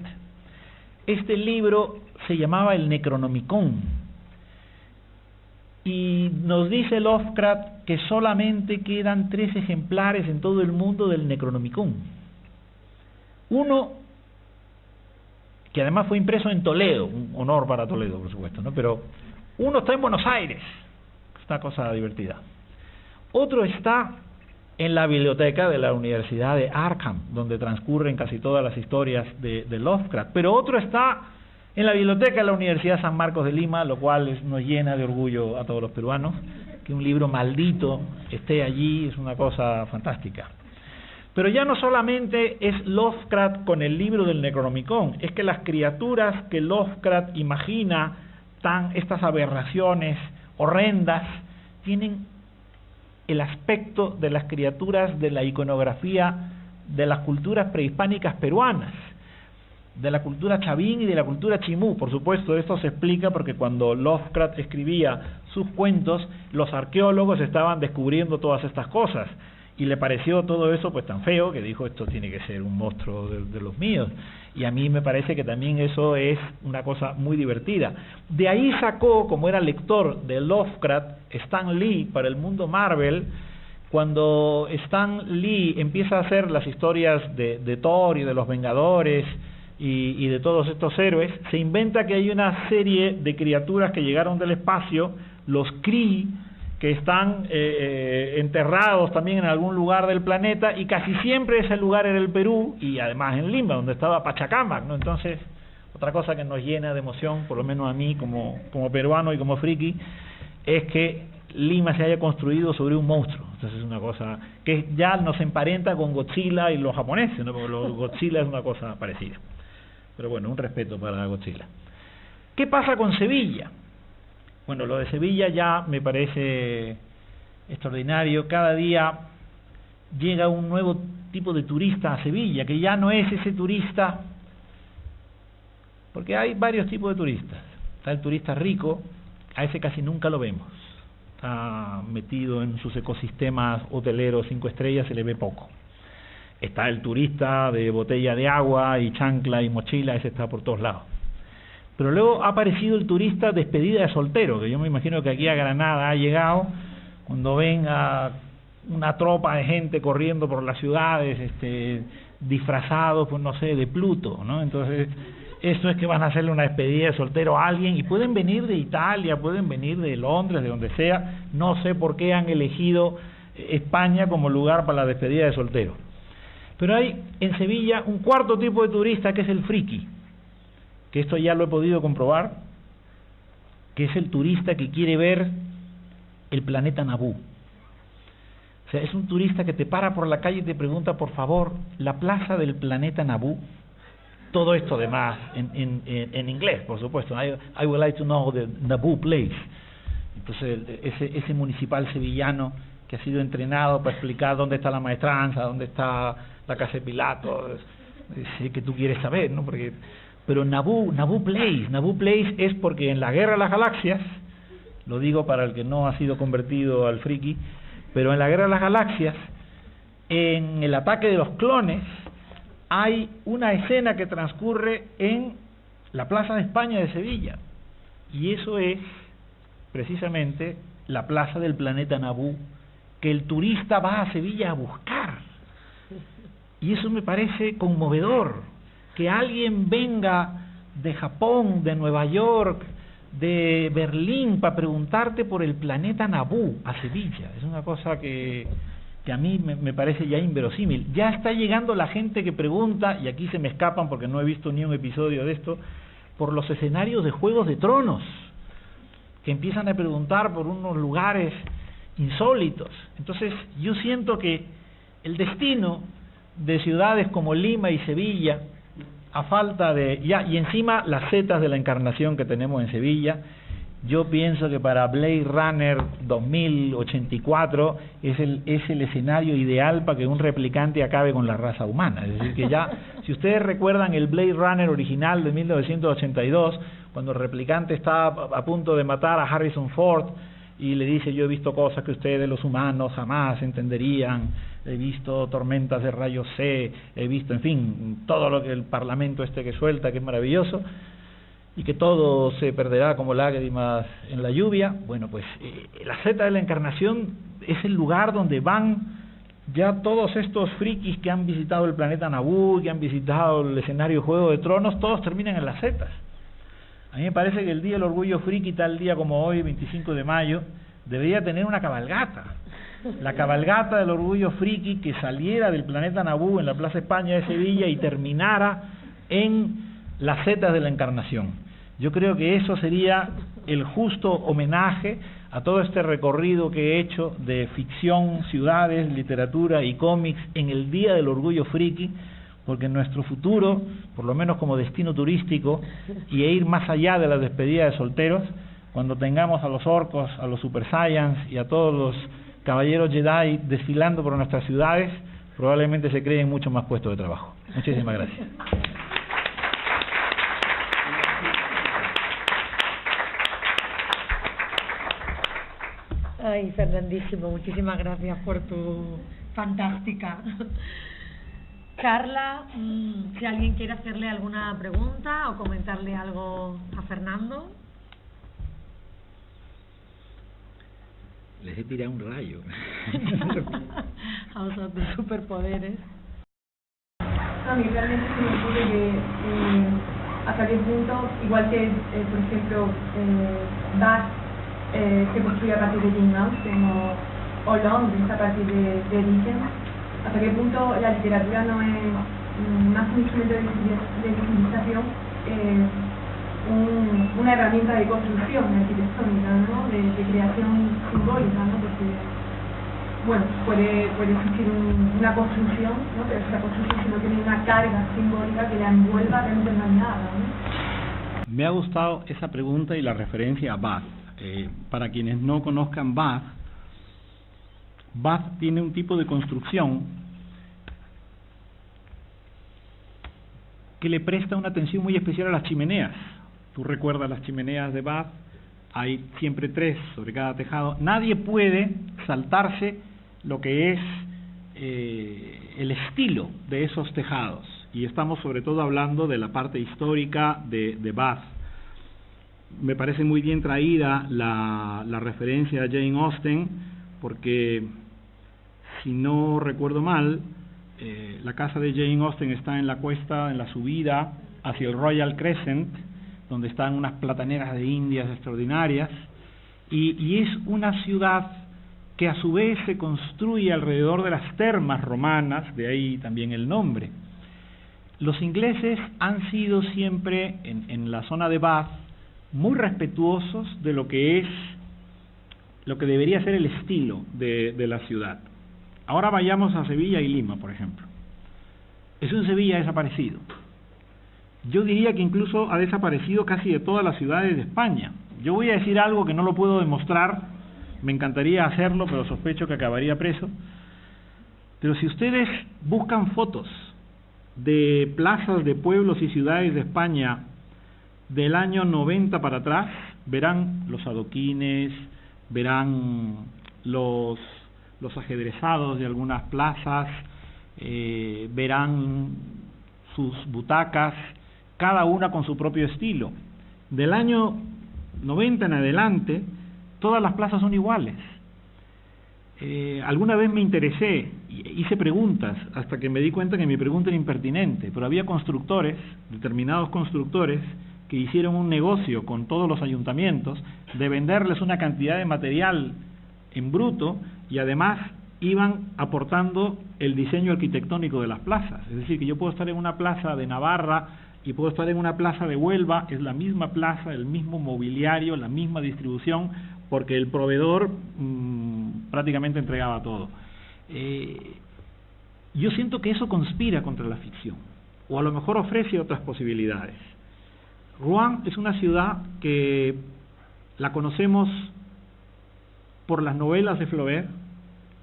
Este libro se llamaba el Necronomicon, y nos dice Lovecraft que solamente quedan 3 ejemplares en todo el mundo del Necronomicon. Uno, que además fue impreso en Toledo, un honor para Toledo, por supuesto, ¿no? Pero uno está en Buenos Aires, una cosa divertida. Otro está en la biblioteca de la Universidad de Arkham, donde transcurren casi todas las historias de Lovecraft. Pero otro está en la biblioteca de la Universidad San Marcos de Lima, lo cual nos llena de orgullo a todos los peruanos. Que un libro maldito esté allí es una cosa fantástica. Pero ya no solamente es Lovecraft con el libro del Necronomicon, es que las criaturas que Lovecraft imagina, estas aberraciones horrendas, tienen el aspecto de las criaturas de la iconografía de las culturas prehispánicas peruanas, de la cultura chavín y de la cultura chimú. Por supuesto, esto se explica porque cuando Lovecraft escribía sus cuentos, los arqueólogos estaban descubriendo todas estas cosas, y le pareció todo eso pues tan feo que dijo, esto tiene que ser un monstruo de los míos. Y a mí me parece que también eso es una cosa muy divertida. De ahí sacó, como era lector de Lovecraft, Stan Lee para el mundo Marvel. Cuando Stan Lee empieza a hacer las historias de Thor y de los Vengadores y de todos estos héroes, se inventa que hay una serie de criaturas que llegaron del espacio, los Kree, que están enterrados también en algún lugar del planeta, y casi siempre ese lugar era el Perú, y además en Lima, donde estaba Pachacamac, ¿no? Entonces, otra cosa que nos llena de emoción, por lo menos a mí como peruano y como friki, es que Lima se haya construido sobre un monstruo. Entonces es una cosa que ya nos emparenta con Godzilla y los japoneses, ¿no? Porque Godzilla es una cosa parecida. Pero bueno, un respeto para Godzilla. ¿Qué pasa con Sevilla? Bueno, lo de Sevilla ya me parece extraordinario. Cada día llega un nuevo tipo de turista a Sevilla, que ya no es ese turista, porque hay varios tipos de turistas. Está el turista rico, a ese casi nunca lo vemos. Está metido en sus ecosistemas hoteleros 5 estrellas, se le ve poco. Está el turista de botella de agua y chancla y mochila, ese está por todos lados. Pero luego ha aparecido el turista despedida de soltero, que yo me imagino que aquí a Granada ha llegado cuando ven a una tropa de gente corriendo por las ciudades, disfrazados, pues no sé, de Pluto, ¿no? Entonces, eso es que van a hacerle una despedida de soltero a alguien, y pueden venir de Italia, pueden venir de Londres, de donde sea. No sé por qué han elegido España como lugar para la despedida de soltero. Pero hay en Sevilla un cuarto tipo de turista, que es el friki, que esto ya lo he podido comprobar, que es el turista que quiere ver el planeta Naboo. O sea, es un turista que te para por la calle y te pregunta, por favor, la plaza del planeta Naboo. Todo esto además en inglés, por supuesto. I would like to know the Naboo place. Entonces ese municipal sevillano que ha sido entrenado para explicar dónde está la maestranza, dónde está la casa de Pilatos, que tú quieres saber, ¿no? Pero Naboo place es porque en la Guerra de las Galaxias, lo digo para el que no ha sido convertido al friki, pero en la Guerra de las Galaxias, en el ataque de los clones, hay una escena que transcurre en la Plaza de España de Sevilla, y eso es precisamente la plaza del planeta Naboo, que el turista va a Sevilla a buscar. Y eso me parece conmovedor, que alguien venga de Japón, de Nueva York, de Berlín, para preguntarte por el planeta Naboo a Sevilla. Es una cosa que a mí me parece ya inverosímil. Ya está llegando la gente que pregunta, y aquí se me escapan porque no he visto ni un episodio de esto, por los escenarios de Juegos de Tronos, que empiezan a preguntar por unos lugares insólitos. Entonces yo siento que el destino de ciudades como Lima y Sevilla, a falta de y encima las setas de la Encarnación que tenemos en Sevilla, yo pienso que para Blade Runner 2084 es el escenario ideal para que un replicante acabe con la raza humana. Es decir, que ya, si ustedes recuerdan el Blade Runner original de 1982, cuando el replicante está a punto de matar a Harrison Ford y le dice: yo he visto cosas que ustedes los humanos jamás entenderían, he visto tormentas de rayos C, he visto, en fin, todo lo que el parlamento que suelta, que es maravilloso, y que todo se perderá como lágrimas en la lluvia. Bueno, pues la seta de la Encarnación es el lugar donde van ya todos estos frikis que han visitado el planeta Naboo, que han visitado el escenario Juego de Tronos, todos terminan en las setas. A mí me parece que el Día del Orgullo Friki, tal día como hoy, 25 de mayo, debería tener una cabalgata. La cabalgata del Orgullo Friki que saliera del planeta Naboo en la Plaza España de Sevilla y terminara en las setas de la Encarnación. Yo creo que eso sería el justo homenaje a todo este recorrido que he hecho de ficción, ciudades, literatura y cómics en el Día del Orgullo Friki, porque nuestro futuro, por lo menos como destino turístico, y ir más allá de la despedida de solteros, cuando tengamos a los orcos, a los Super Saiyans y a todos los caballeros Jedi desfilando por nuestras ciudades, probablemente se creen mucho más puestos de trabajo. Muchísimas gracias. Ay, Fernandísimo, muchísimas gracias por tu fantástica. Carla, si alguien quiere hacerle alguna pregunta o comentarle algo a Fernando. Les he tirado un rayo. A usar tus superpoderes. A mí realmente se me ocurre que hasta qué punto, igual que, por ejemplo, Bach se construye a partir de Jane Austen o Londres a partir de Dickens. ¿Hasta qué punto la literatura no es más un instrumento de civilización, una herramienta de construcción arquitectónica, ¿no? de creación simbólica, ¿no? Porque bueno, puede existir una construcción, ¿no? Pero esa construcción si no tiene una carga simbólica que la envuelva realmente no es nada, ¿no? Me ha gustado esa pregunta y la referencia a Bath. Para quienes no conozcan Bath tiene un tipo de construcción que le presta una atención muy especial a las chimeneas. Tú recuerdas las chimeneas de Bath, hay siempre 3 sobre cada tejado. Nadie puede saltarse lo que es el estilo de esos tejados, y estamos sobre todo hablando de la parte histórica de Bath. Me parece muy bien traída la referencia a Jane Austen, porque si no recuerdo mal, la casa de Jane Austen está en la cuesta, en la subida hacia el Royal Crescent, donde están unas plataneras de Indias extraordinarias, y es una ciudad que a su vez se construye alrededor de las termas romanas, de ahí también el nombre. Los ingleses han sido siempre, en la zona de Bath, muy respetuosos de lo que debería ser el estilo de la ciudad. Ahora vayamos a Sevilla y Lima, por ejemplo. Eso en Sevilla ha desaparecido. Yo diría que incluso ha desaparecido casi de todas las ciudades de España. Yo voy a decir algo que no lo puedo demostrar, me encantaría hacerlo, pero sospecho que acabaría preso. Pero si ustedes buscan fotos de plazas de pueblos y ciudades de España del año 90 para atrás, verán los adoquines, verán los ajedrezados de algunas plazas, verán sus butacas, cada una con su propio estilo. Del año 90 en adelante, todas las plazas son iguales. Alguna vez me interesé, hice preguntas, hasta que me di cuenta que mi pregunta era impertinente, pero había constructores, determinados constructores, que hicieron un negocio con todos los ayuntamientos de venderles una cantidad de material en bruto, y además iban aportando el diseño arquitectónico de las plazas. Es decir, que yo puedo estar en una plaza de Navarra y puedo estar en una plaza de Huelva, es la misma plaza, el mismo mobiliario, la misma distribución, porque el proveedor prácticamente entregaba todo. Yo siento que eso conspira contra la ficción, o a lo mejor ofrece otras posibilidades. Rouen es una ciudad que la conocemos por las novelas de Flaubert.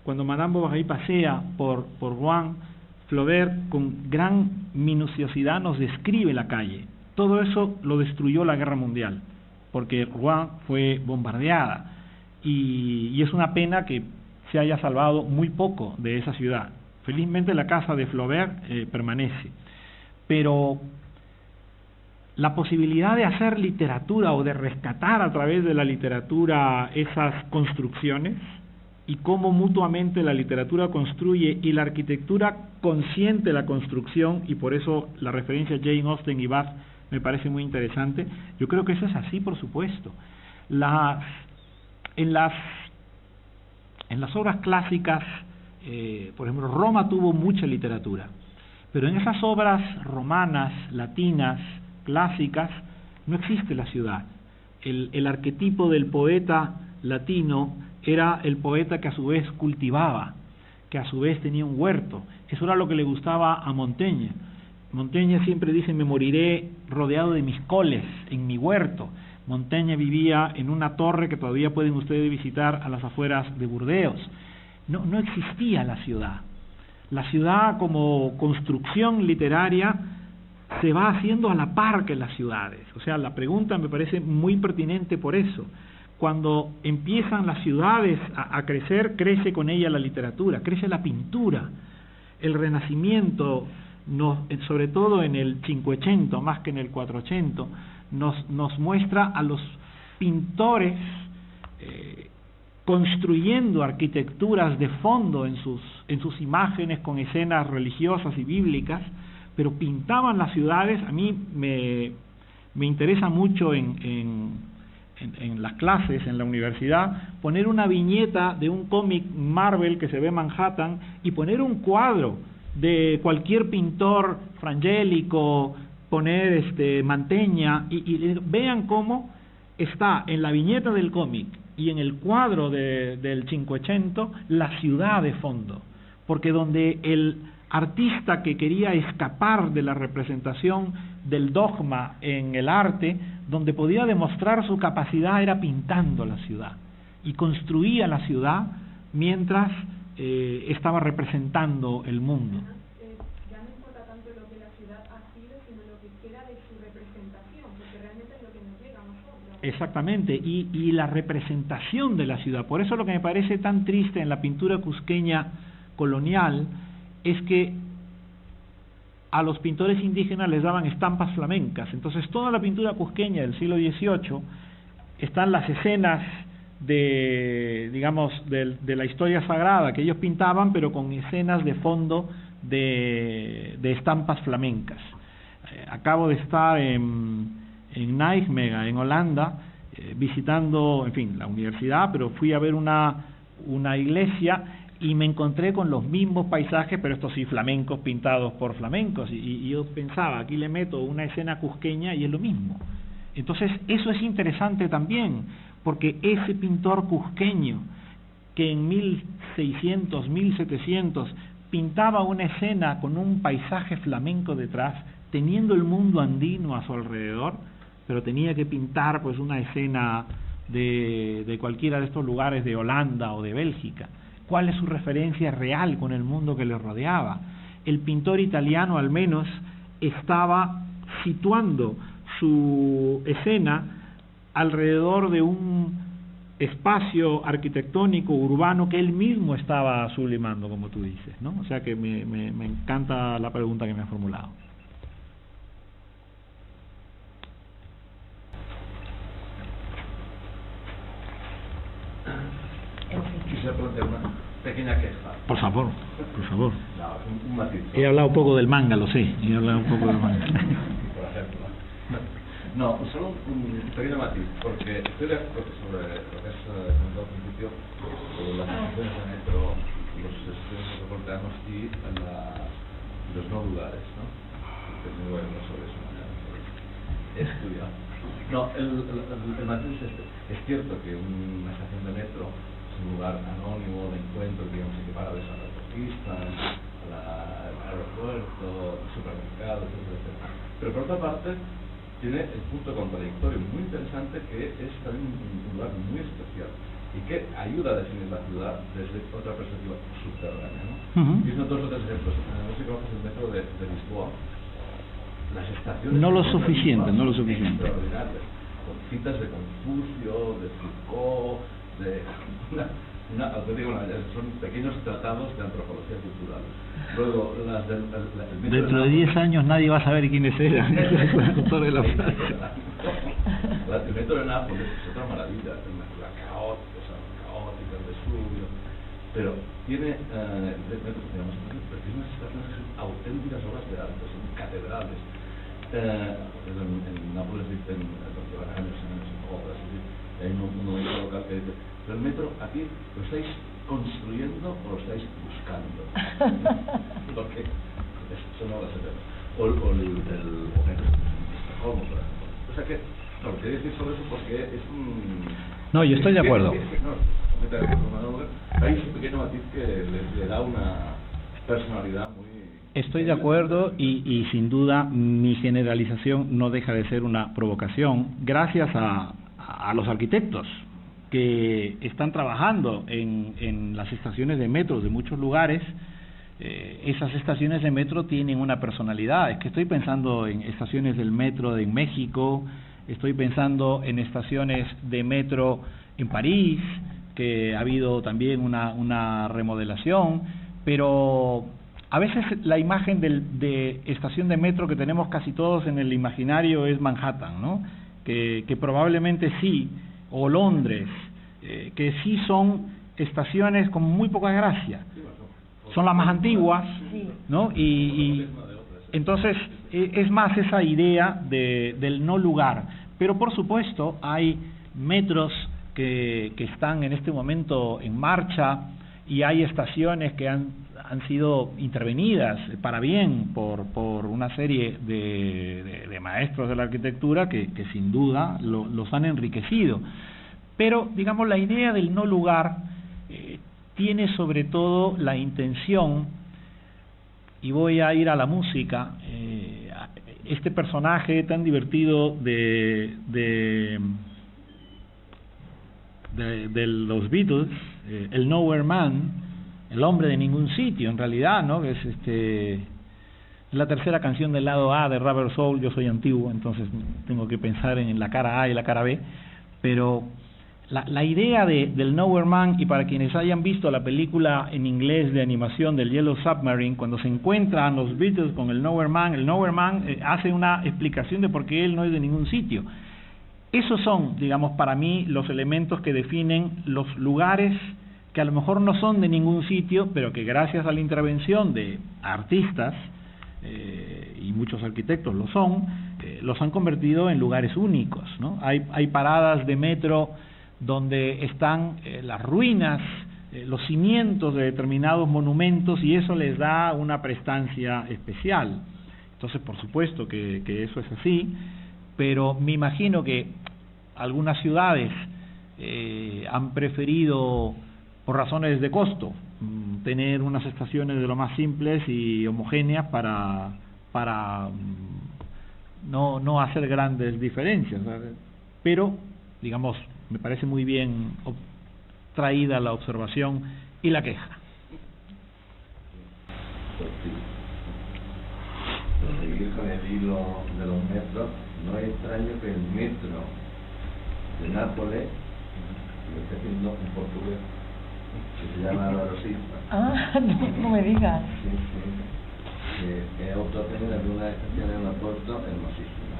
Cuando Madame Bovary pasea por Rouen, Flaubert con gran minuciosidad nos describe la calle. Todo eso lo destruyó la Guerra Mundial, porque Rouen fue bombardeada, y es una pena que se haya salvado muy poco de esa ciudad. Felizmente la casa de Flaubert permanece, pero la posibilidad de hacer literatura o de rescatar a través de la literatura esas construcciones, y cómo mutuamente la literatura construye y la arquitectura consiente la construcción, y por eso la referencia a Jane Austen y Bath me parece muy interesante. Yo creo que eso es así, por supuesto. En las obras clásicas, por ejemplo, Roma tuvo mucha literatura, pero en esas obras romanas, latinas, clásicas, no existe la ciudad. El arquetipo del poeta latino era el poeta que a su vez cultivaba, que a su vez tenía un huerto. Eso era lo que le gustaba a Montaigne. Montaigne siempre dice: me moriré rodeado de mis coles, en mi huerto. Montaigne vivía en una torre que todavía pueden ustedes visitar a las afueras de Burdeos. No existía la ciudad. La ciudad como construcción literaria se va haciendo a la par que las ciudades. O sea, la pregunta me parece muy pertinente por eso. Cuando empiezan las ciudades a crecer, crece con ella la literatura, crece la pintura. El Renacimiento, sobre todo en el Cinquecento, más que en el Quattrocento, nos muestra a los pintores construyendo arquitecturas de fondo en sus imágenes con escenas religiosas y bíblicas, pero pintaban las ciudades. A mí me interesa mucho en en las clases, en la universidad, poner una viñeta de un cómic Marvel que se ve en Manhattan y poner un cuadro de cualquier pintor frangélico, poner Mantegna y vean cómo está en la viñeta del cómic y en el cuadro del Cinquecento la ciudad de fondo, porque donde el artista que quería escapar de la representación del dogma en el arte, donde podía demostrar su capacidad era pintando la ciudad y construía la ciudad mientras estaba representando el mundo. Ya no importa tanto lo que la ciudad ha sido, sino lo que queda de su representación, porque realmente es lo que nos llega a nosotros. Exactamente, y la representación de la ciudad. Por eso lo que me parece tan triste en la pintura cusqueña colonial es que a los pintores indígenas les daban estampas flamencas. Entonces toda la pintura cusqueña del siglo XVIII están las escenas de, digamos, de la historia sagrada que ellos pintaban, pero con escenas de fondo de estampas flamencas. Acabo de estar en Nijmegen, en Holanda, visitando, en fin, la universidad, pero fui a ver una iglesia y me encontré con los mismos paisajes, pero estos sí flamencos, pintados por flamencos, y yo pensaba, aquí le meto una escena cusqueña y es lo mismo. Entonces eso es interesante también, porque ese pintor cusqueño que en 1600, 1700 pintaba una escena con un paisaje flamenco detrás, teniendo el mundo andino a su alrededor, pero tenía que pintar pues una escena de cualquiera de estos lugares de Holanda o de Bélgica. ¿Cuál es su referencia real con el mundo que le rodeaba? El pintor italiano al menos estaba situando su escena alrededor de un espacio arquitectónico urbano que él mismo estaba sublimando, como tú dices, ¿no? O sea que me encanta la pregunta que me has formulado. Quisiera plantear una pequeña queja. Por favor, por favor. No, un matiz. He hablado poco del manga, lo sé. He hablado un poco del manga. Por ejemplo. No, solo un pequeño matiz, porque estoy de acuerdo sobre lo que has comentado al principio, sobre las estaciones de metro, los estudios metropolitanos y los no lugares, ¿no? Bueno, sobre eso he estudiado. No, el matiz es este. Es cierto que una estación de metro es un lugar anónimo de encuentro, digamos, equiparable a las autopistas, al aeropuerto, supermercados, etc. Pero por otra parte, tiene el punto contradictorio muy interesante, que es también un lugar muy especial y que ayuda a definir la ciudad desde otra perspectiva subterránea, ¿no? Y uno dos o tres ejemplos. No sé si conoces el metro de Lisboa. Las estaciones no lo suficiente, no lo suficiente. Extraordinarias, con citas de Confucio, de Foucault, de son pequeños tratados de antropología cultural. Luego, las del dentro de 10 años nadie va a saber quiénes eran. El metro de Nápoles es otra maravilla, la caótica, el Vesubio, pero tiene unas estaciones auténticas obras de arte, son catedrales. En Nápoles dicen los que van años en obras, hay un momento local que dice, pero el metro aquí lo estáis construyendo o lo estáis buscando. Porque son obras eternas. O el metro de Estocolmo, por ejemplo. O sea que, no, quería decir sobre eso porque es un... No, yo estoy de acuerdo. Hay un pequeño matiz que le da una personalidad muy... Estoy de acuerdo y sin duda mi generalización no deja de ser una provocación gracias a los arquitectos que están trabajando en las estaciones de metro de muchos lugares. Esas estaciones de metro tienen una personalidad. Es que estoy pensando en estaciones del metro en México, estoy pensando en estaciones de metro en París, que ha habido también una remodelación, pero a veces la imagen de estación de metro que tenemos casi todos en el imaginario es Manhattan, ¿no? Que probablemente sí, o Londres, que sí son estaciones con muy poca gracia, son las más antiguas, ¿no? Y entonces es más esa idea del no lugar, pero por supuesto hay metros que están en este momento en marcha, y hay estaciones que han sido intervenidas para bien por una serie de maestros de la arquitectura que sin duda los han enriquecido. Pero, digamos, la idea del no lugar tiene sobre todo la intención, y voy a ir a la música, este personaje tan divertido de los Beatles, el Nowhere Man, el hombre de ningún sitio, en realidad, ¿no? Es la tercera canción del lado A de Rubber Soul. Yo soy antiguo, entonces tengo que pensar en la cara A y la cara B, pero la idea del Nowhere Man, y para quienes hayan visto la película en inglés de animación del Yellow Submarine, cuando se encuentran los Beatles con el Nowhere Man hace una explicación de por qué él no es de ningún sitio. Esos son, digamos, para mí los elementos que definen los lugares que a lo mejor no son de ningún sitio, pero que gracias a la intervención de artistas, y muchos arquitectos lo son, los han convertido en lugares únicos, ¿no? Hay paradas de metro donde están las ruinas, los cimientos de determinados monumentos, y eso les da una prestancia especial. Entonces, por supuesto que eso es así, pero me imagino que algunas ciudades han preferido, por razones de costo, tener unas estaciones de lo más simples y homogéneas para no hacer grandes diferencias, ¿sabes? Pero, digamos, me parece muy bien traída la observación y la queja. Por seguir con el hilo de los metros, no es extraño que el metro de Nápoles lo esté haciendo un portugués que se llama Álvaro Silva. Ah, no me digas. Sí, que es autor de una estación en un puerto hermosísima.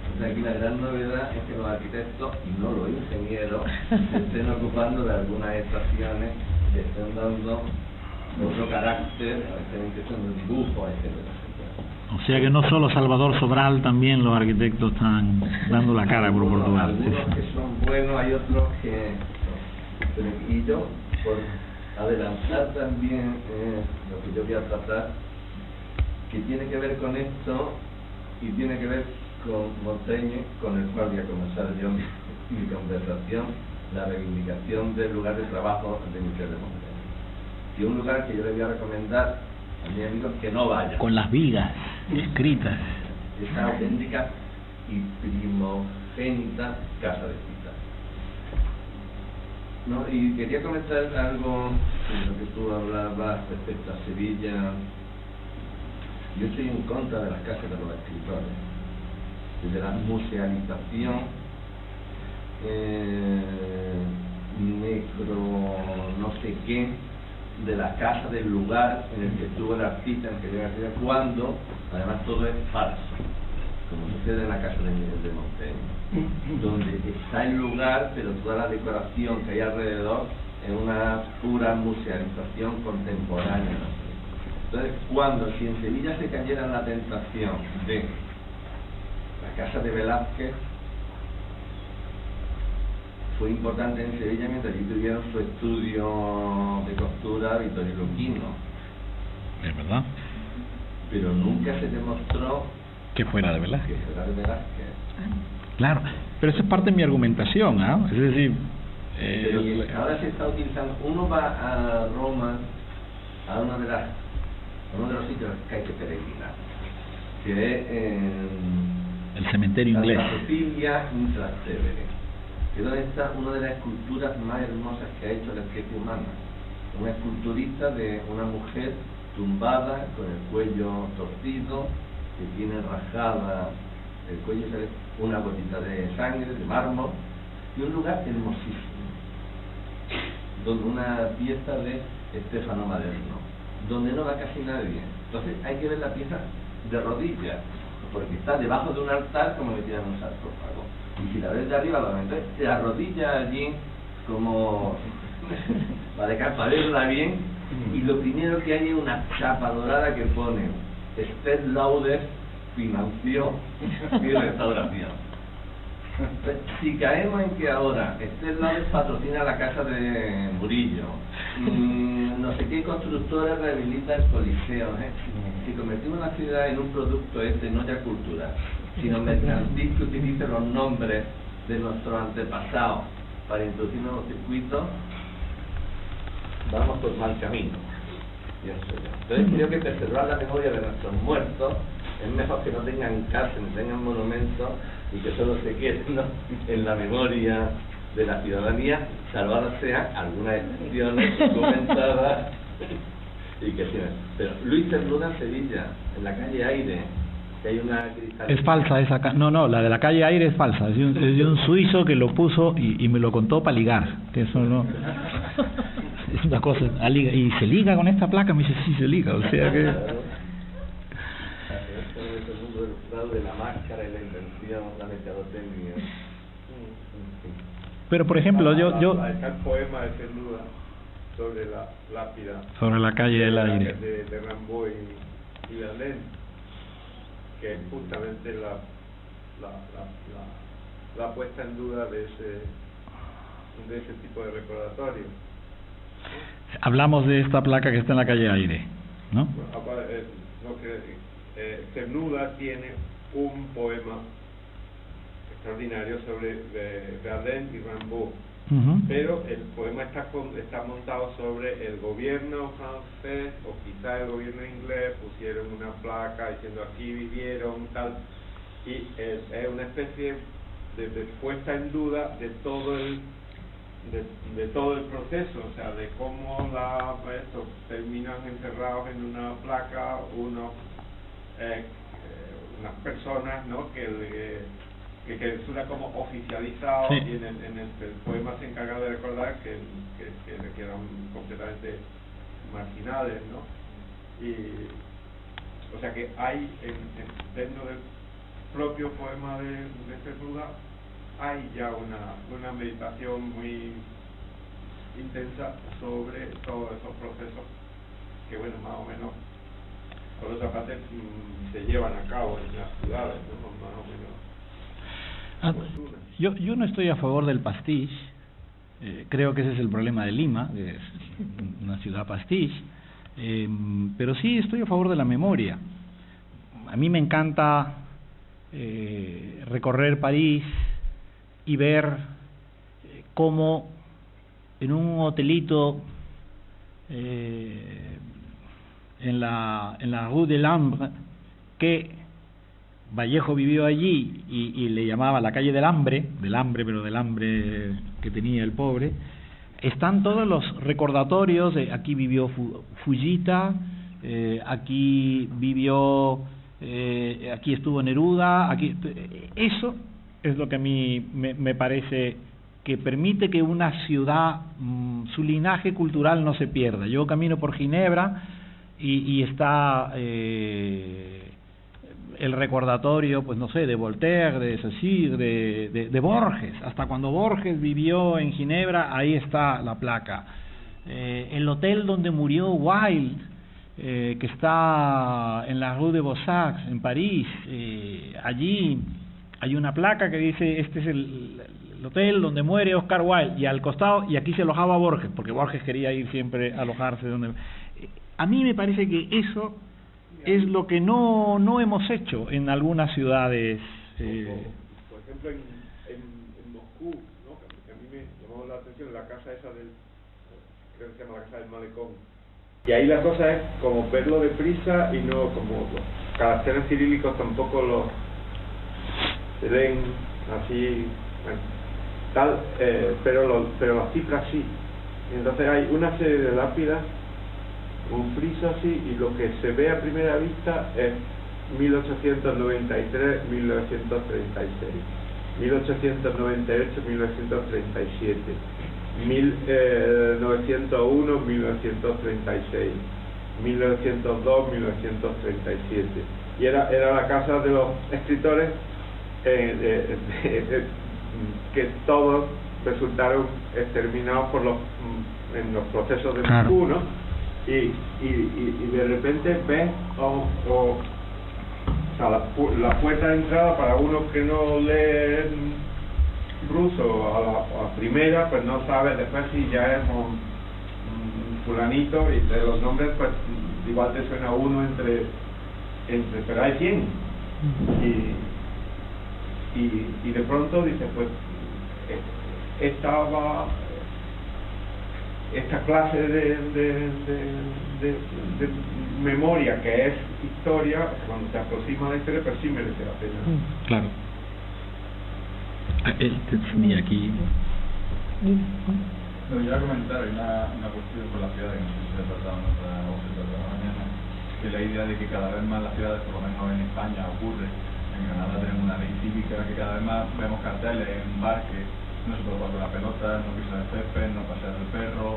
Entonces aquí la gran novedad es que los arquitectos, y no los ingenieros, se estén ocupando de algunas estaciones que estén dando otro carácter, estén intentando dibujo, etcétera. O sea que no solo Salvador Sobral, también los arquitectos están dando la cara por Portugal. Algunos que son buenos, hay otros que... Y yo, por adelantar también lo que yo voy a tratar, que tiene que ver con esto y tiene que ver con Montaigne, con el cual voy a comenzar yo mi conversación, la reivindicación del lugar de trabajo de Michel de Montaigne. Y un lugar que yo le voy a recomendar a mis amigos que no vayan. Con las vigas escritas. Esa auténtica y primogénita casa de cita. No, y quería comentar algo de lo que tú hablabas respecto a Sevilla. Yo estoy en contra de las casas de los escritores, de la musealización, necro no sé qué, de la casa, del lugar en el que estuvo el artista, en el que llega a ser, cuando además todo es falso, como sucede en la casa de Montaigne, donde está el lugar, pero toda la decoración que hay alrededor es una pura musealización contemporánea, ¿no? Entonces, si en Sevilla se cayera en la tentación de la casa de Velázquez, fue importante en Sevilla mientras allí tuvieron su estudio de costura Vittorio Luquino. Es verdad. Pero nunca se demostró que fuera de Velázquez. Que fuera de Velázquez. Claro, pero esa es parte de mi argumentación, ¿ah? Es decir... pero ahora se está utilizando... Uno va a Roma, a uno de los sitios que hay que peregrinar, que es el cementerio inglés. Santa Cecilia in Trastevere, que es donde está una de las esculturas más hermosas que ha hecho la especie humana. Una esculturita de una mujer tumbada con el cuello torcido, que tiene rajada el cuello, una gotita de sangre, de mármol, y un lugar hermosísimo, donde una pieza de Stefano Maderno, donde no va casi nadie. Entonces hay que ver la pieza de rodillas, porque está debajo de un altar como metida en un sarcófago. Y si la ves de arriba, entonces te arrodillas allí como para verla bien, y lo primero que hay es una chapa dorada que pone Estet Lauder financió mi restauración. Si caemos en que ahora López patrocina la casa de Murillo, no sé qué constructora rehabilita el Coliseo, si convertimos la ciudad en un producto no ya cultural, sino mercantil que utilice los nombres de nuestros antepasados para introducir nuevos circuitos, vamos por mal camino. Entonces creo que preservar la memoria de nuestros muertos es mejor que no tengan cárcel, ni tengan monumentos y que solo se queden, ¿no?, en la memoria de la ciudadanía, salvadas sean algunas excepciones documentadas y que tienen. Pero Luis Cernuda en Sevilla, en la calle Aire, que hay una cristalina. Es falsa esa, no, la de la calle Aire es falsa, es de un suizo que lo puso y me lo contó para ligar, que eso no es una cosa, y se liga con esta placa, me dice sí se liga, o sea que de la máscara y la invención, la mercadotecnia. Pero por ejemplo yo está el poema de Cernuda sobre la lápida sobre la calle del Aire de Rimbaud y Verlaine, que es justamente la puesta en duda de ese tipo de recordatorio. Hablamos de esta placa que está en la calle Aire, ¿no? Cernuda tiene un poema extraordinario sobre Verlaine y Rimbaud, pero el poema está montado sobre el gobierno francés o quizá el gobierno inglés pusieron una placa diciendo aquí vivieron tal, y es una especie de puesta en duda de todo el proceso, o sea, de cómo terminan encerrados en una placa unas personas, ¿no?, que resulta como oficializado, sí. Y en el poema se encarga de recordar que eran completamente marginales, ¿no? Y o sea que hay dentro del propio poema de Cernuda hay ya una meditación muy intensa sobre todos esos procesos que, bueno, más o menos por otra parte se llevan a cabo en las ciudades, ¿no?, más o menos. Yo no estoy a favor del pastiche, creo que ese es el problema de Lima, que es una ciudad pastiche, pero sí estoy a favor de la memoria. A mí me encanta recorrer París y ver cómo en un hotelito en la Rue de l'Hambre, que Vallejo vivió allí y le llamaba la calle del hambre, pero del hambre que tenía el pobre, están todos los recordatorios de aquí vivió Fujita, aquí vivió, aquí estuvo Neruda, aquí, eso es lo que a mí me parece que permite que una ciudad, su linaje cultural no se pierda. Yo camino por Ginebra y está el recordatorio, pues no sé, de Voltaire, de Saussure, de Borges. Hasta cuando Borges vivió en Ginebra, ahí está la placa. El hotel donde murió Wilde, que está en la Rue de Beaux-Arts, en París, allí hay una placa que dice, este es el hotel donde muere Oscar Wilde, y al costado, y aquí se alojaba Borges, porque Borges quería ir siempre a alojarse donde... A mí me parece que eso es lo que no hemos hecho en algunas ciudades. Por ejemplo, en Moscú, ¿no?, que a mí me llamó la atención la casa esa creo que se llama la casa del malecón. Y ahí la cosa es como verlo deprisa y no como los caracteres cirílicos tampoco se leen así, bueno, tal, pero las cifras sí. Entonces hay una serie de lápidas, un friso así, y lo que se ve a primera vista es 1893, 1936, 1898, 1937, 1901, 1936, 1902, 1937. Y era la casa de los escritores que todos resultaron exterminados en los procesos de Moscú, ¿no? Y de repente ves la puerta de entrada para uno que no lee ruso a la primera, pues no sabes después si ya es un fulanito, y de los nombres pues igual te suena uno entre pero hay 100 y de pronto dices pues esta clase de memoria que es historia, cuando te aproxima a la historia, pues sí merece la pena. Claro. Ni aquí. No, yo iba a comentar, hay una cuestión con la ciudad que no sé si se ha tratado en otra mañana, que la idea de que cada vez más las ciudades, por lo menos en España ocurre, en Granada tenemos una ley cívica, que cada vez más vemos carteles en un bar que no se puede jugar con la pelota, no pisar el césped, no pasear el perro,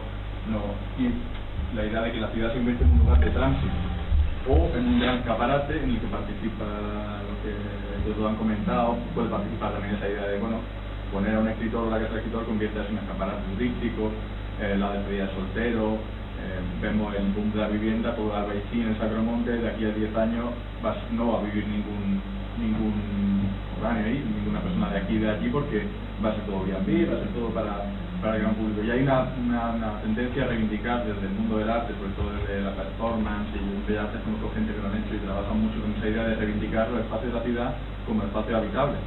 y la idea de que la ciudad se convierte en un lugar de tránsito o en un gran escaparate en el que participa lo que todos han comentado, puede participar también esa idea de, bueno, poner a un escritor o la casa del escritor convierte en un escaparate turístico, la despedida de soltero, vemos el boom de la vivienda, por Albaicín, en Sacromonte, de aquí a 10 años no va a vivir ningún foráneo ahí, ninguna persona de aquí y de allí, porque va a ser todo Airbnb, va a ser todo para el gran público. Y hay una tendencia a reivindicar desde el mundo del arte, sobre todo desde la performance, y en Bellas Artes conozco gente que lo han hecho y trabajan mucho con esa idea de reivindicar los espacios de la ciudad como espacios habitables.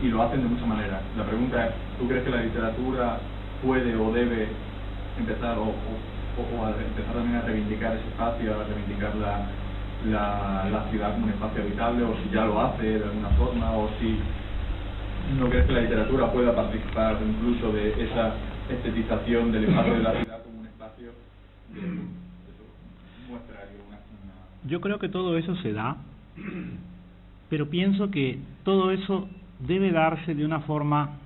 Y lo hacen de muchas maneras. La pregunta es, ¿tú crees que la literatura puede o debe empezar o empezar también a reivindicar ese espacio, a reivindicar la ciudad como un espacio habitable, o si ya lo hace de alguna forma, o si no crees que la literatura pueda participar incluso de esa estetización del espacio de la ciudad como un espacio de muestrario? Yo creo que todo eso se da, pero pienso que todo eso debe darse de una forma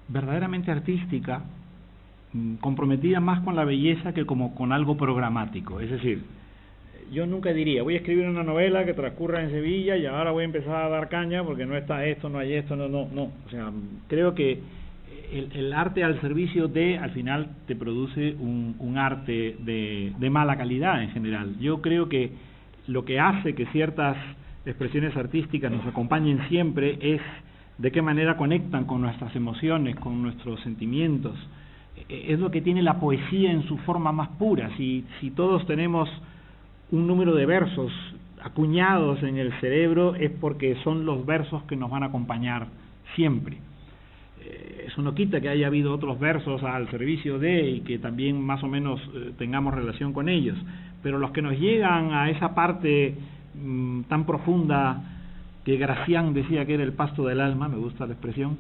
verdaderamente artística, comprometida más con la belleza que como con algo programático. Es decir, yo nunca diría, voy a escribir una novela que transcurra en Sevilla y ahora voy a empezar a dar caña porque no está esto, no hay esto, no. O sea, creo que el arte al servicio al final te produce un arte de mala calidad en general. Yo creo que lo que hace que ciertas expresiones artísticas nos acompañen siempre es de qué manera conectan con nuestras emociones, con nuestros sentimientos. Es lo que tiene la poesía en su forma más pura. Si todos tenemos un número de versos acuñados en el cerebro, es porque son los versos que nos van a acompañar siempre. Eso no quita que haya habido otros versos al servicio de y que también más o menos tengamos relación con ellos, pero los que nos llegan a esa parte tan profunda que Gracián decía que era el pasto del alma, me gusta la expresión,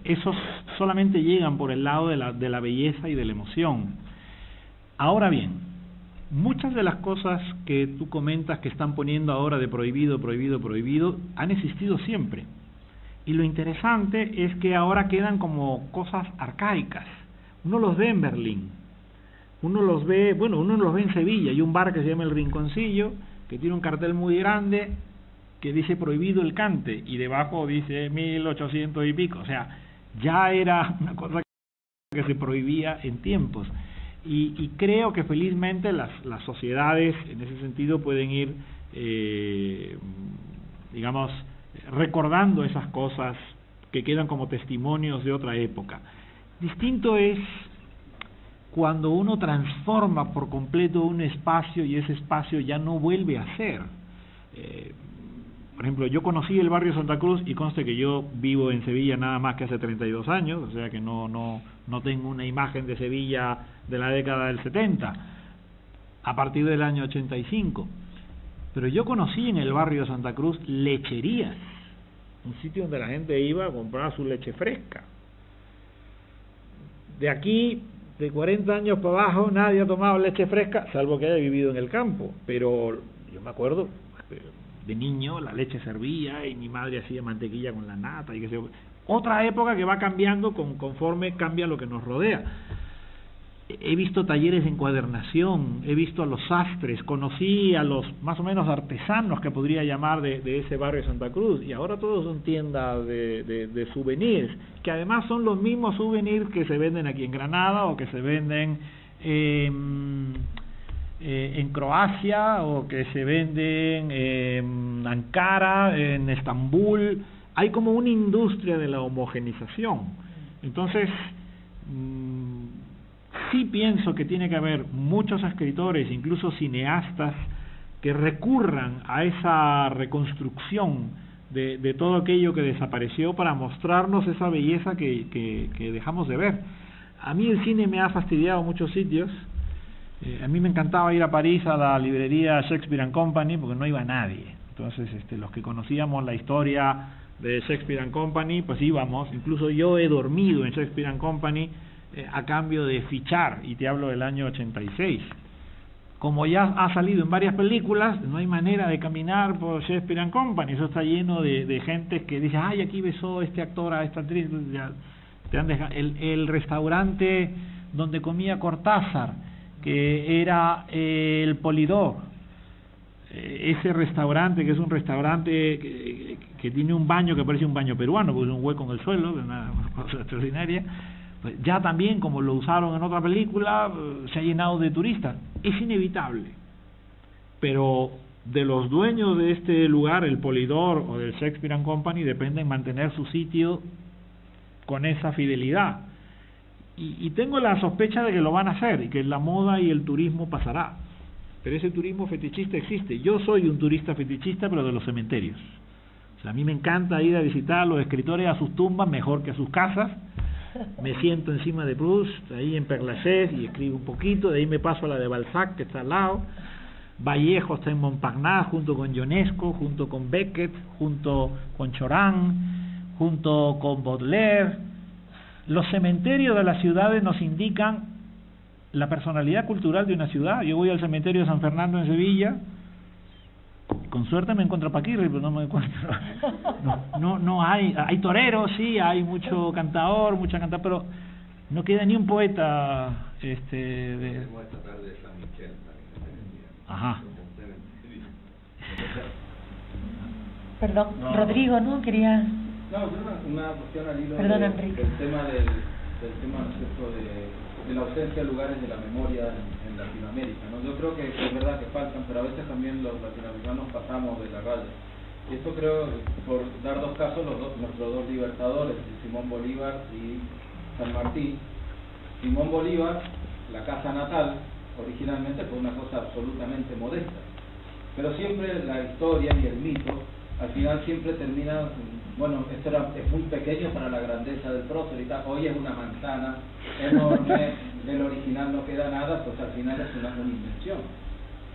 esos solamente llegan por el lado de la belleza y de la emoción. Ahora bien, muchas de las cosas que tú comentas que están poniendo ahora de prohibido han existido siempre, y lo interesante es que ahora quedan como cosas arcaicas. Uno los ve en Berlín, uno los ve en Sevilla. Hay un bar que se llama El Rinconcillo, que tiene un cartel muy grande que dice prohibido el cante, y debajo dice 1800 y pico. O sea, ya era una cosa que se prohibía en tiempos. Y creo que felizmente las sociedades en ese sentido pueden ir, digamos, recordando esas cosas que quedan como testimonios de otra época. Distinto es cuando uno transforma por completo un espacio y ese espacio ya no vuelve a ser. Por ejemplo, yo conocí el barrio Santa Cruz, y conste que yo vivo en Sevilla nada más que hace 32 años, o sea que no tengo una imagen de Sevilla de la década del 70, a partir del año 85. Pero yo conocí en el barrio Santa Cruz lecherías, un sitio donde la gente iba a comprar su leche fresca. De aquí, de 40 años para abajo, nadie ha tomado leche fresca, salvo que haya vivido en el campo. Pero yo me acuerdo, de niño la leche servía y mi madre hacía mantequilla con la nata y qué sé yo. Otra época que va cambiando conforme cambia lo que nos rodea. He visto talleres de encuadernación, he visto a los sastres, conocí a los más o menos artesanos que podría llamar de ese barrio Santa Cruz, y ahora todos son tiendas de souvenirs, que además son los mismos souvenirs que se venden aquí en Granada o que se venden en Croacia o que se venden en Ankara, en Estambul. hay como una industria de la homogenización. Entonces, sí pienso que tiene que haber muchos escritores, incluso cineastas, que recurran a esa reconstrucción de todo aquello que desapareció para mostrarnos esa belleza que dejamos de ver. A mí el cine me ha fastidiado muchos sitios. A mí me encantaba ir a París a la librería Shakespeare and Company porque no iba nadie. Entonces, los que conocíamos la historia de Shakespeare and Company, pues íbamos. Incluso yo he dormido en Shakespeare and Company a cambio de fichar, y te hablo del año 86. Como ya ha salido en varias películas, no hay manera de caminar por Shakespeare and Company. Eso está lleno de gente que dice, ay, aquí besó este actor a esta actriz. Ya, te han dejado. El restaurante donde comía Cortázar, que era el Polidor, ese restaurante, que es un restaurante que tiene un baño que parece un baño peruano, porque es un hueco en el suelo, que es una cosa extraordinaria, pues ya también, como lo usaron en otra película, se ha llenado de turistas. Es inevitable, pero de los dueños de este lugar, el Polidor o del Shakespeare and Company, depende mantener su sitio con esa fidelidad. Y tengo la sospecha de que lo van a hacer, y que la moda y el turismo pasará. Pero ese turismo fetichista existe. Yo soy un turista fetichista, pero de los cementerios. O sea, a mí me encanta ir a visitar a los escritores a sus tumbas mejor que a sus casas. Me siento encima de Proust, ahí en Père Lachaise, y escribo un poquito. De ahí me paso a la de Balzac, que está al lado. Vallejo está en Montparnasse, junto con Ionesco, junto con Beckett, junto con Chorin, junto con Baudelaire. Los cementerios de las ciudades nos indican la personalidad cultural de una ciudad. Yo voy al cementerio de San Fernando en Sevilla, con suerte me encuentro a Paquirri, pero no me encuentro. No hay toreros, sí, hay mucho cantador, pero no queda ni un poeta. Ajá. Perdón, no. Rodrigo, ¿no? Quería... No, una cuestión al hilo del tema del tema, ¿no es cierto?, de la ausencia de lugares de la memoria en Latinoamérica, ¿no? Yo creo que es verdad que faltan, pero a veces también los latinoamericanos pasamos de la raya. Y esto creo, por dar dos casos, nuestros dos libertadores, Simón Bolívar y San Martín. Simón Bolívar, la casa natal, originalmente fue una cosa absolutamente modesta, pero siempre la historia y el mito, al final siempre termina, bueno, esto es muy pequeño para la grandeza del prócer y tal, hoy es una manzana enorme, del original no queda nada, pues al final es una invención.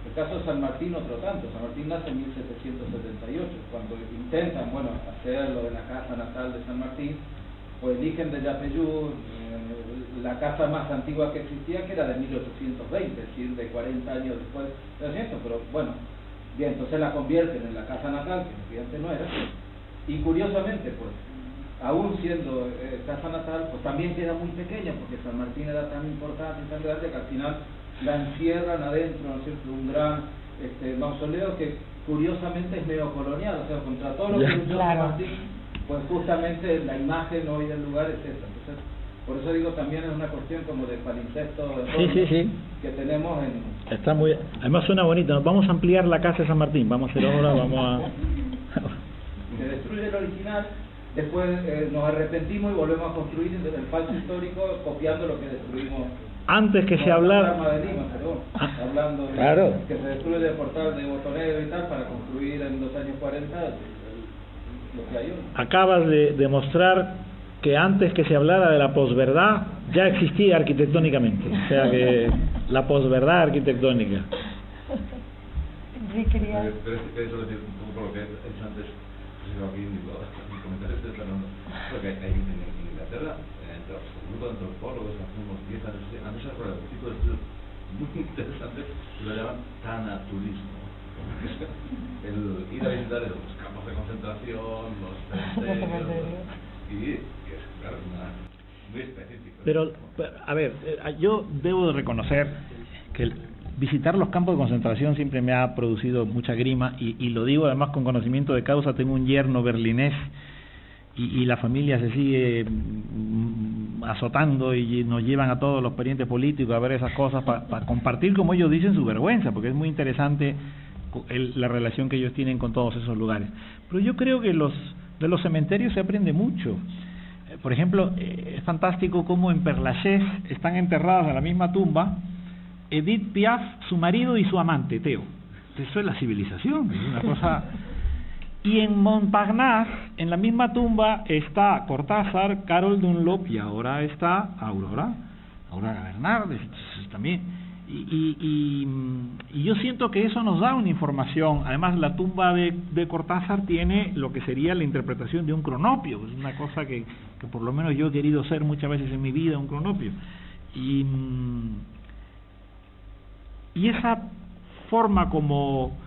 El caso de San Martín otro tanto. San Martín nace en 1778, cuando intentan, bueno, hacer lo de la casa natal de San Martín, pues eligen de Yapeyú la casa más antigua que existía, que era de 1820, es decir, de 40 años después de eso, pero bueno, bien, entonces la convierten en la casa natal, que antes no era, y curiosamente, pues, aún siendo casa natal, pues también queda muy pequeña, porque San Martín era tan importante y tan grande que al final la encierran adentro, ¿no es cierto?, un gran mausoleo que curiosamente es neocolonial, o sea, contra todo lo que luchó San Martín, pues justamente la imagen hoy del lugar es esa. Entonces, por eso digo, también es una cuestión como de palincesto sí. Que tenemos en... Está muy... Además suena bonito. Vamos a ampliar la casa de San Martín, vamos a hacer obra, vamos a... Se destruye el original, después nos arrepentimos y volvemos a construir desde el falso histórico, copiando lo que destruimos. Antes que se hablara... Hablando claro. Que se destruye el portal de Botonero y tal, para construir en los años 40 lo que hay hoy. Acabas de demostrar que antes que se hablara de la posverdad ya existía arquitectónicamente, o sea que la posverdad arquitectónica. Sí, quería... Pero eso decir un poco lo que he hecho antes, aquí mi comentario estoy hablando, porque hay en Inglaterra, entre los grupos de antropólogos, hace unos 10 años, han desarrollado un tipo de estudios muy interesantes que lo llaman tanaturismo. El ir a visitar los campos de concentración, los cementerios, y que es, claro, muy específico. Pero, a ver, yo debo de reconocer que visitar los campos de concentración siempre me ha producido mucha grima, y lo digo además con conocimiento de causa. Tengo un yerno berlinés y la familia se sigue azotando y nos llevan a todos los parientes políticos a ver esas cosas para compartir, como ellos dicen, su vergüenza, porque es muy interesante la relación que ellos tienen con todos esos lugares. Pero yo creo que los De los cementerios se aprende mucho. Por ejemplo, es fantástico cómo en Père Lachaise están enterradas en la misma tumba Edith Piaf, su marido y su amante, Theo. Eso es la civilización, es una cosa... Y en Montparnasse, en la misma tumba, está Cortázar, Carol Dunlop y ahora está Aurora Bernardes también. Y yo siento que eso nos da una información. Además, la tumba de Cortázar tiene lo que sería la interpretación de un cronopio, es una cosa que por lo menos yo he querido ser muchas veces en mi vida, un cronopio. Y esa forma como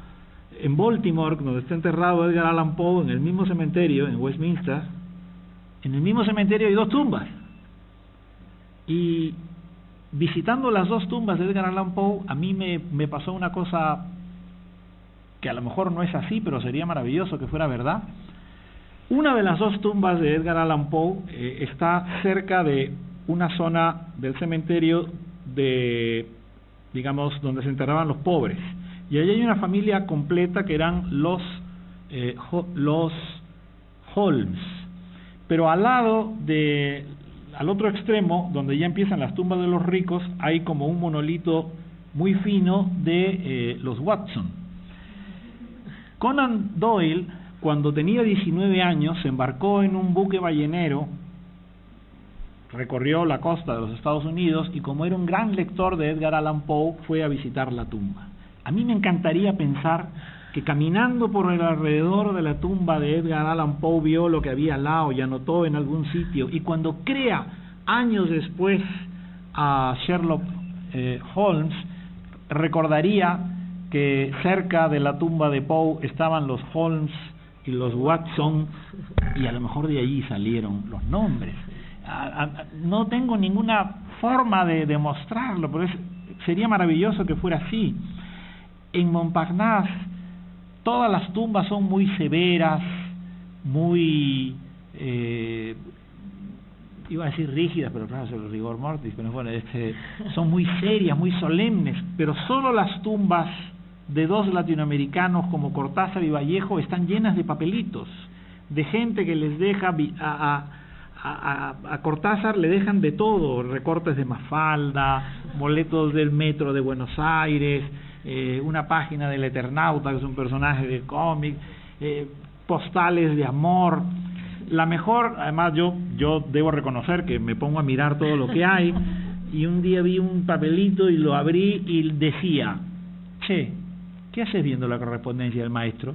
en Baltimore, donde está enterrado Edgar Allan Poe, en el mismo cementerio, en Westminster, en el mismo cementerio hay 2 tumbas. Y visitando las 2 tumbas de Edgar Allan Poe, a mí me pasó una cosa que a lo mejor no es así, pero sería maravilloso que fuera verdad. Una de las 2 tumbas de Edgar Allan Poe está cerca de una zona del cementerio digamos, donde se enterraban los pobres. Y allí hay una familia completa que eran los Holmes. Pero al otro extremo, donde ya empiezan las tumbas de los ricos, hay como un monolito muy fino de los Watson. Conan Doyle, cuando tenía 19 años, se embarcó en un buque ballenero, recorrió la costa de los Estados Unidos y como era un gran lector de Edgar Allan Poe, fue a visitar la tumba. A mí me encantaría pensar que caminando por el alrededor de la tumba de Edgar Allan Poe vio lo que había al lado y anotó en algún sitio, y cuando crea años después a Sherlock Holmes, recordaría que cerca de la tumba de Poe estaban los Holmes y los Watson, y a lo mejor de allí salieron los nombres. No tengo ninguna forma de demostrarlo, pero sería maravilloso que fuera así. En Montparnasse todas las tumbas son muy severas, muy iba a decir rígidas, pero claro, es el rigor mortis, pero bueno, son muy serias, muy solemnes, pero solo las tumbas de 2 latinoamericanos como Cortázar y Vallejo están llenas de papelitos, de gente que les deja a Cortázar le dejan de todo, recortes de Mafalda, boletos del metro de Buenos Aires, una página del Eternauta, que es un personaje de cómic, postales de amor. La mejor, además yo debo reconocer que me pongo a mirar todo lo que hay, y un día vi un papelito y lo abrí y decía: che, ¿qué haces viendo la correspondencia del maestro?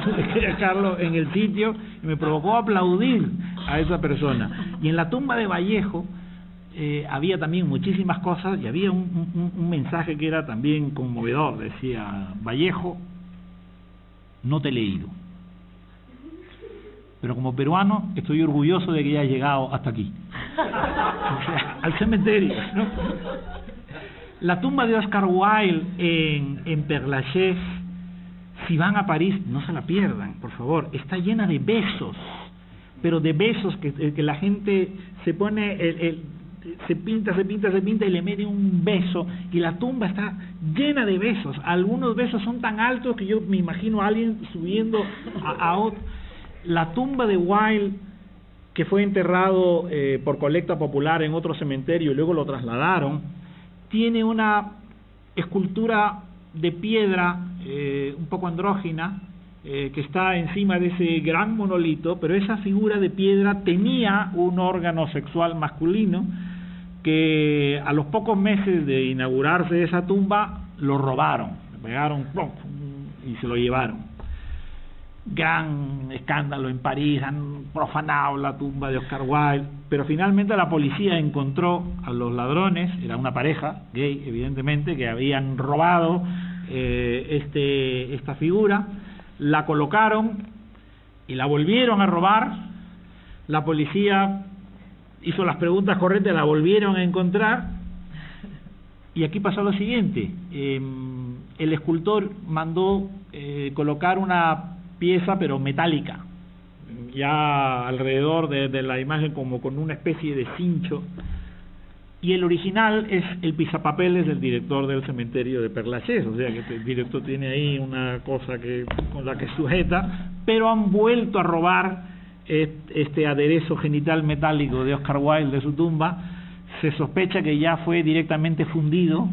Tuve que dejarlo en el sitio y me provocó aplaudir a esa persona. Y en la tumba de Vallejo había también muchísimas cosas, y había un mensaje que era también conmovedor. Decía: Vallejo, no te he leído, pero como peruano estoy orgulloso de que hayas llegado hasta aquí. O sea, al cementerio, ¿no? La tumba de Oscar Wilde en Père Lachaise, si van a París, no se la pierdan, por favor. Está llena de besos, pero de besos que la gente se pone, se pinta y le mete un beso, y la tumba está llena de besos. Algunos besos son tan altos que yo me imagino a alguien subiendo a otro. La tumba de Wilde, que fue enterrado por colecta popular en otro cementerio y luego lo trasladaron, tiene una escultura de piedra un poco andrógina que está encima de ese gran monolito, pero esa figura de piedra tenía un órgano sexual masculino que a los pocos meses de inaugurarse esa tumba lo robaron, le pegaron y se lo llevaron. Gran escándalo en París, han profanado la tumba de Oscar Wilde, pero finalmente la policía encontró a los ladrones, era una pareja gay evidentemente, que habían robado esta figura, la colocaron y la volvieron a robar. La policía hizo las preguntas correctas, la volvieron a encontrar, y aquí pasó lo siguiente: el escultor mandó colocar una pieza pero metálica ya alrededor de la imagen, como con una especie de cincho, y el original es el pisapapeles del director del cementerio de Père Lachaise, o sea que el director tiene ahí una cosa con la que sujeta, pero han vuelto a robar este aderezo genital metálico de Oscar Wilde de su tumba. Se sospecha que ya fue directamente fundido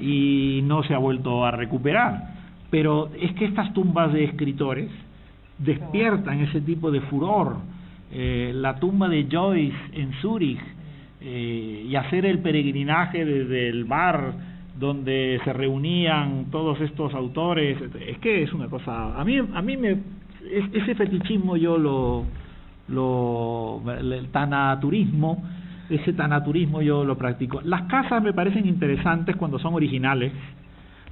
y no se ha vuelto a recuperar, pero es que estas tumbas de escritores despiertan ese tipo de furor. La tumba de Joyce en Zúrich, y hacer el peregrinaje desde el bar donde se reunían todos estos autores, es que es una cosa, a mí ese fetichismo yo el tanaturismo, ese tanaturismo yo lo practico. Las casas me parecen interesantes cuando son originales,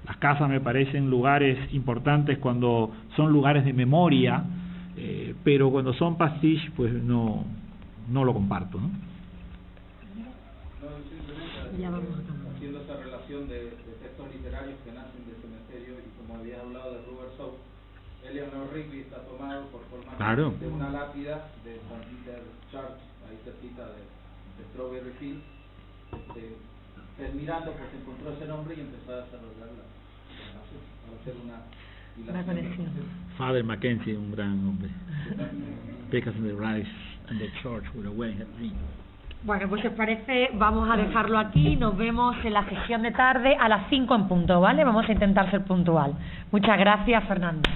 las casas me parecen lugares importantes cuando son lugares de memoria, pero cuando son pastiche pues no lo comparto, ¿no? Haciendo esa relación de textos literarios que nacen del cementerio, y como había hablado de Robert Shaw, Eleanor Rigby está tomado por formar de una lápida de St. Peter Church, ahí cerquita de Strawberry Field. Mirando pues encontró ese nombre y empezó a desarrollarla para hacer una conexión. Father Mackenzie, un gran hombre. Because the rise and the church were away at me. Bueno, pues si os parece, vamos a dejarlo aquí. Nos vemos en la sesión de tarde a las 5 en punto, ¿vale? Vamos a intentar ser puntual. Muchas gracias, Fernando.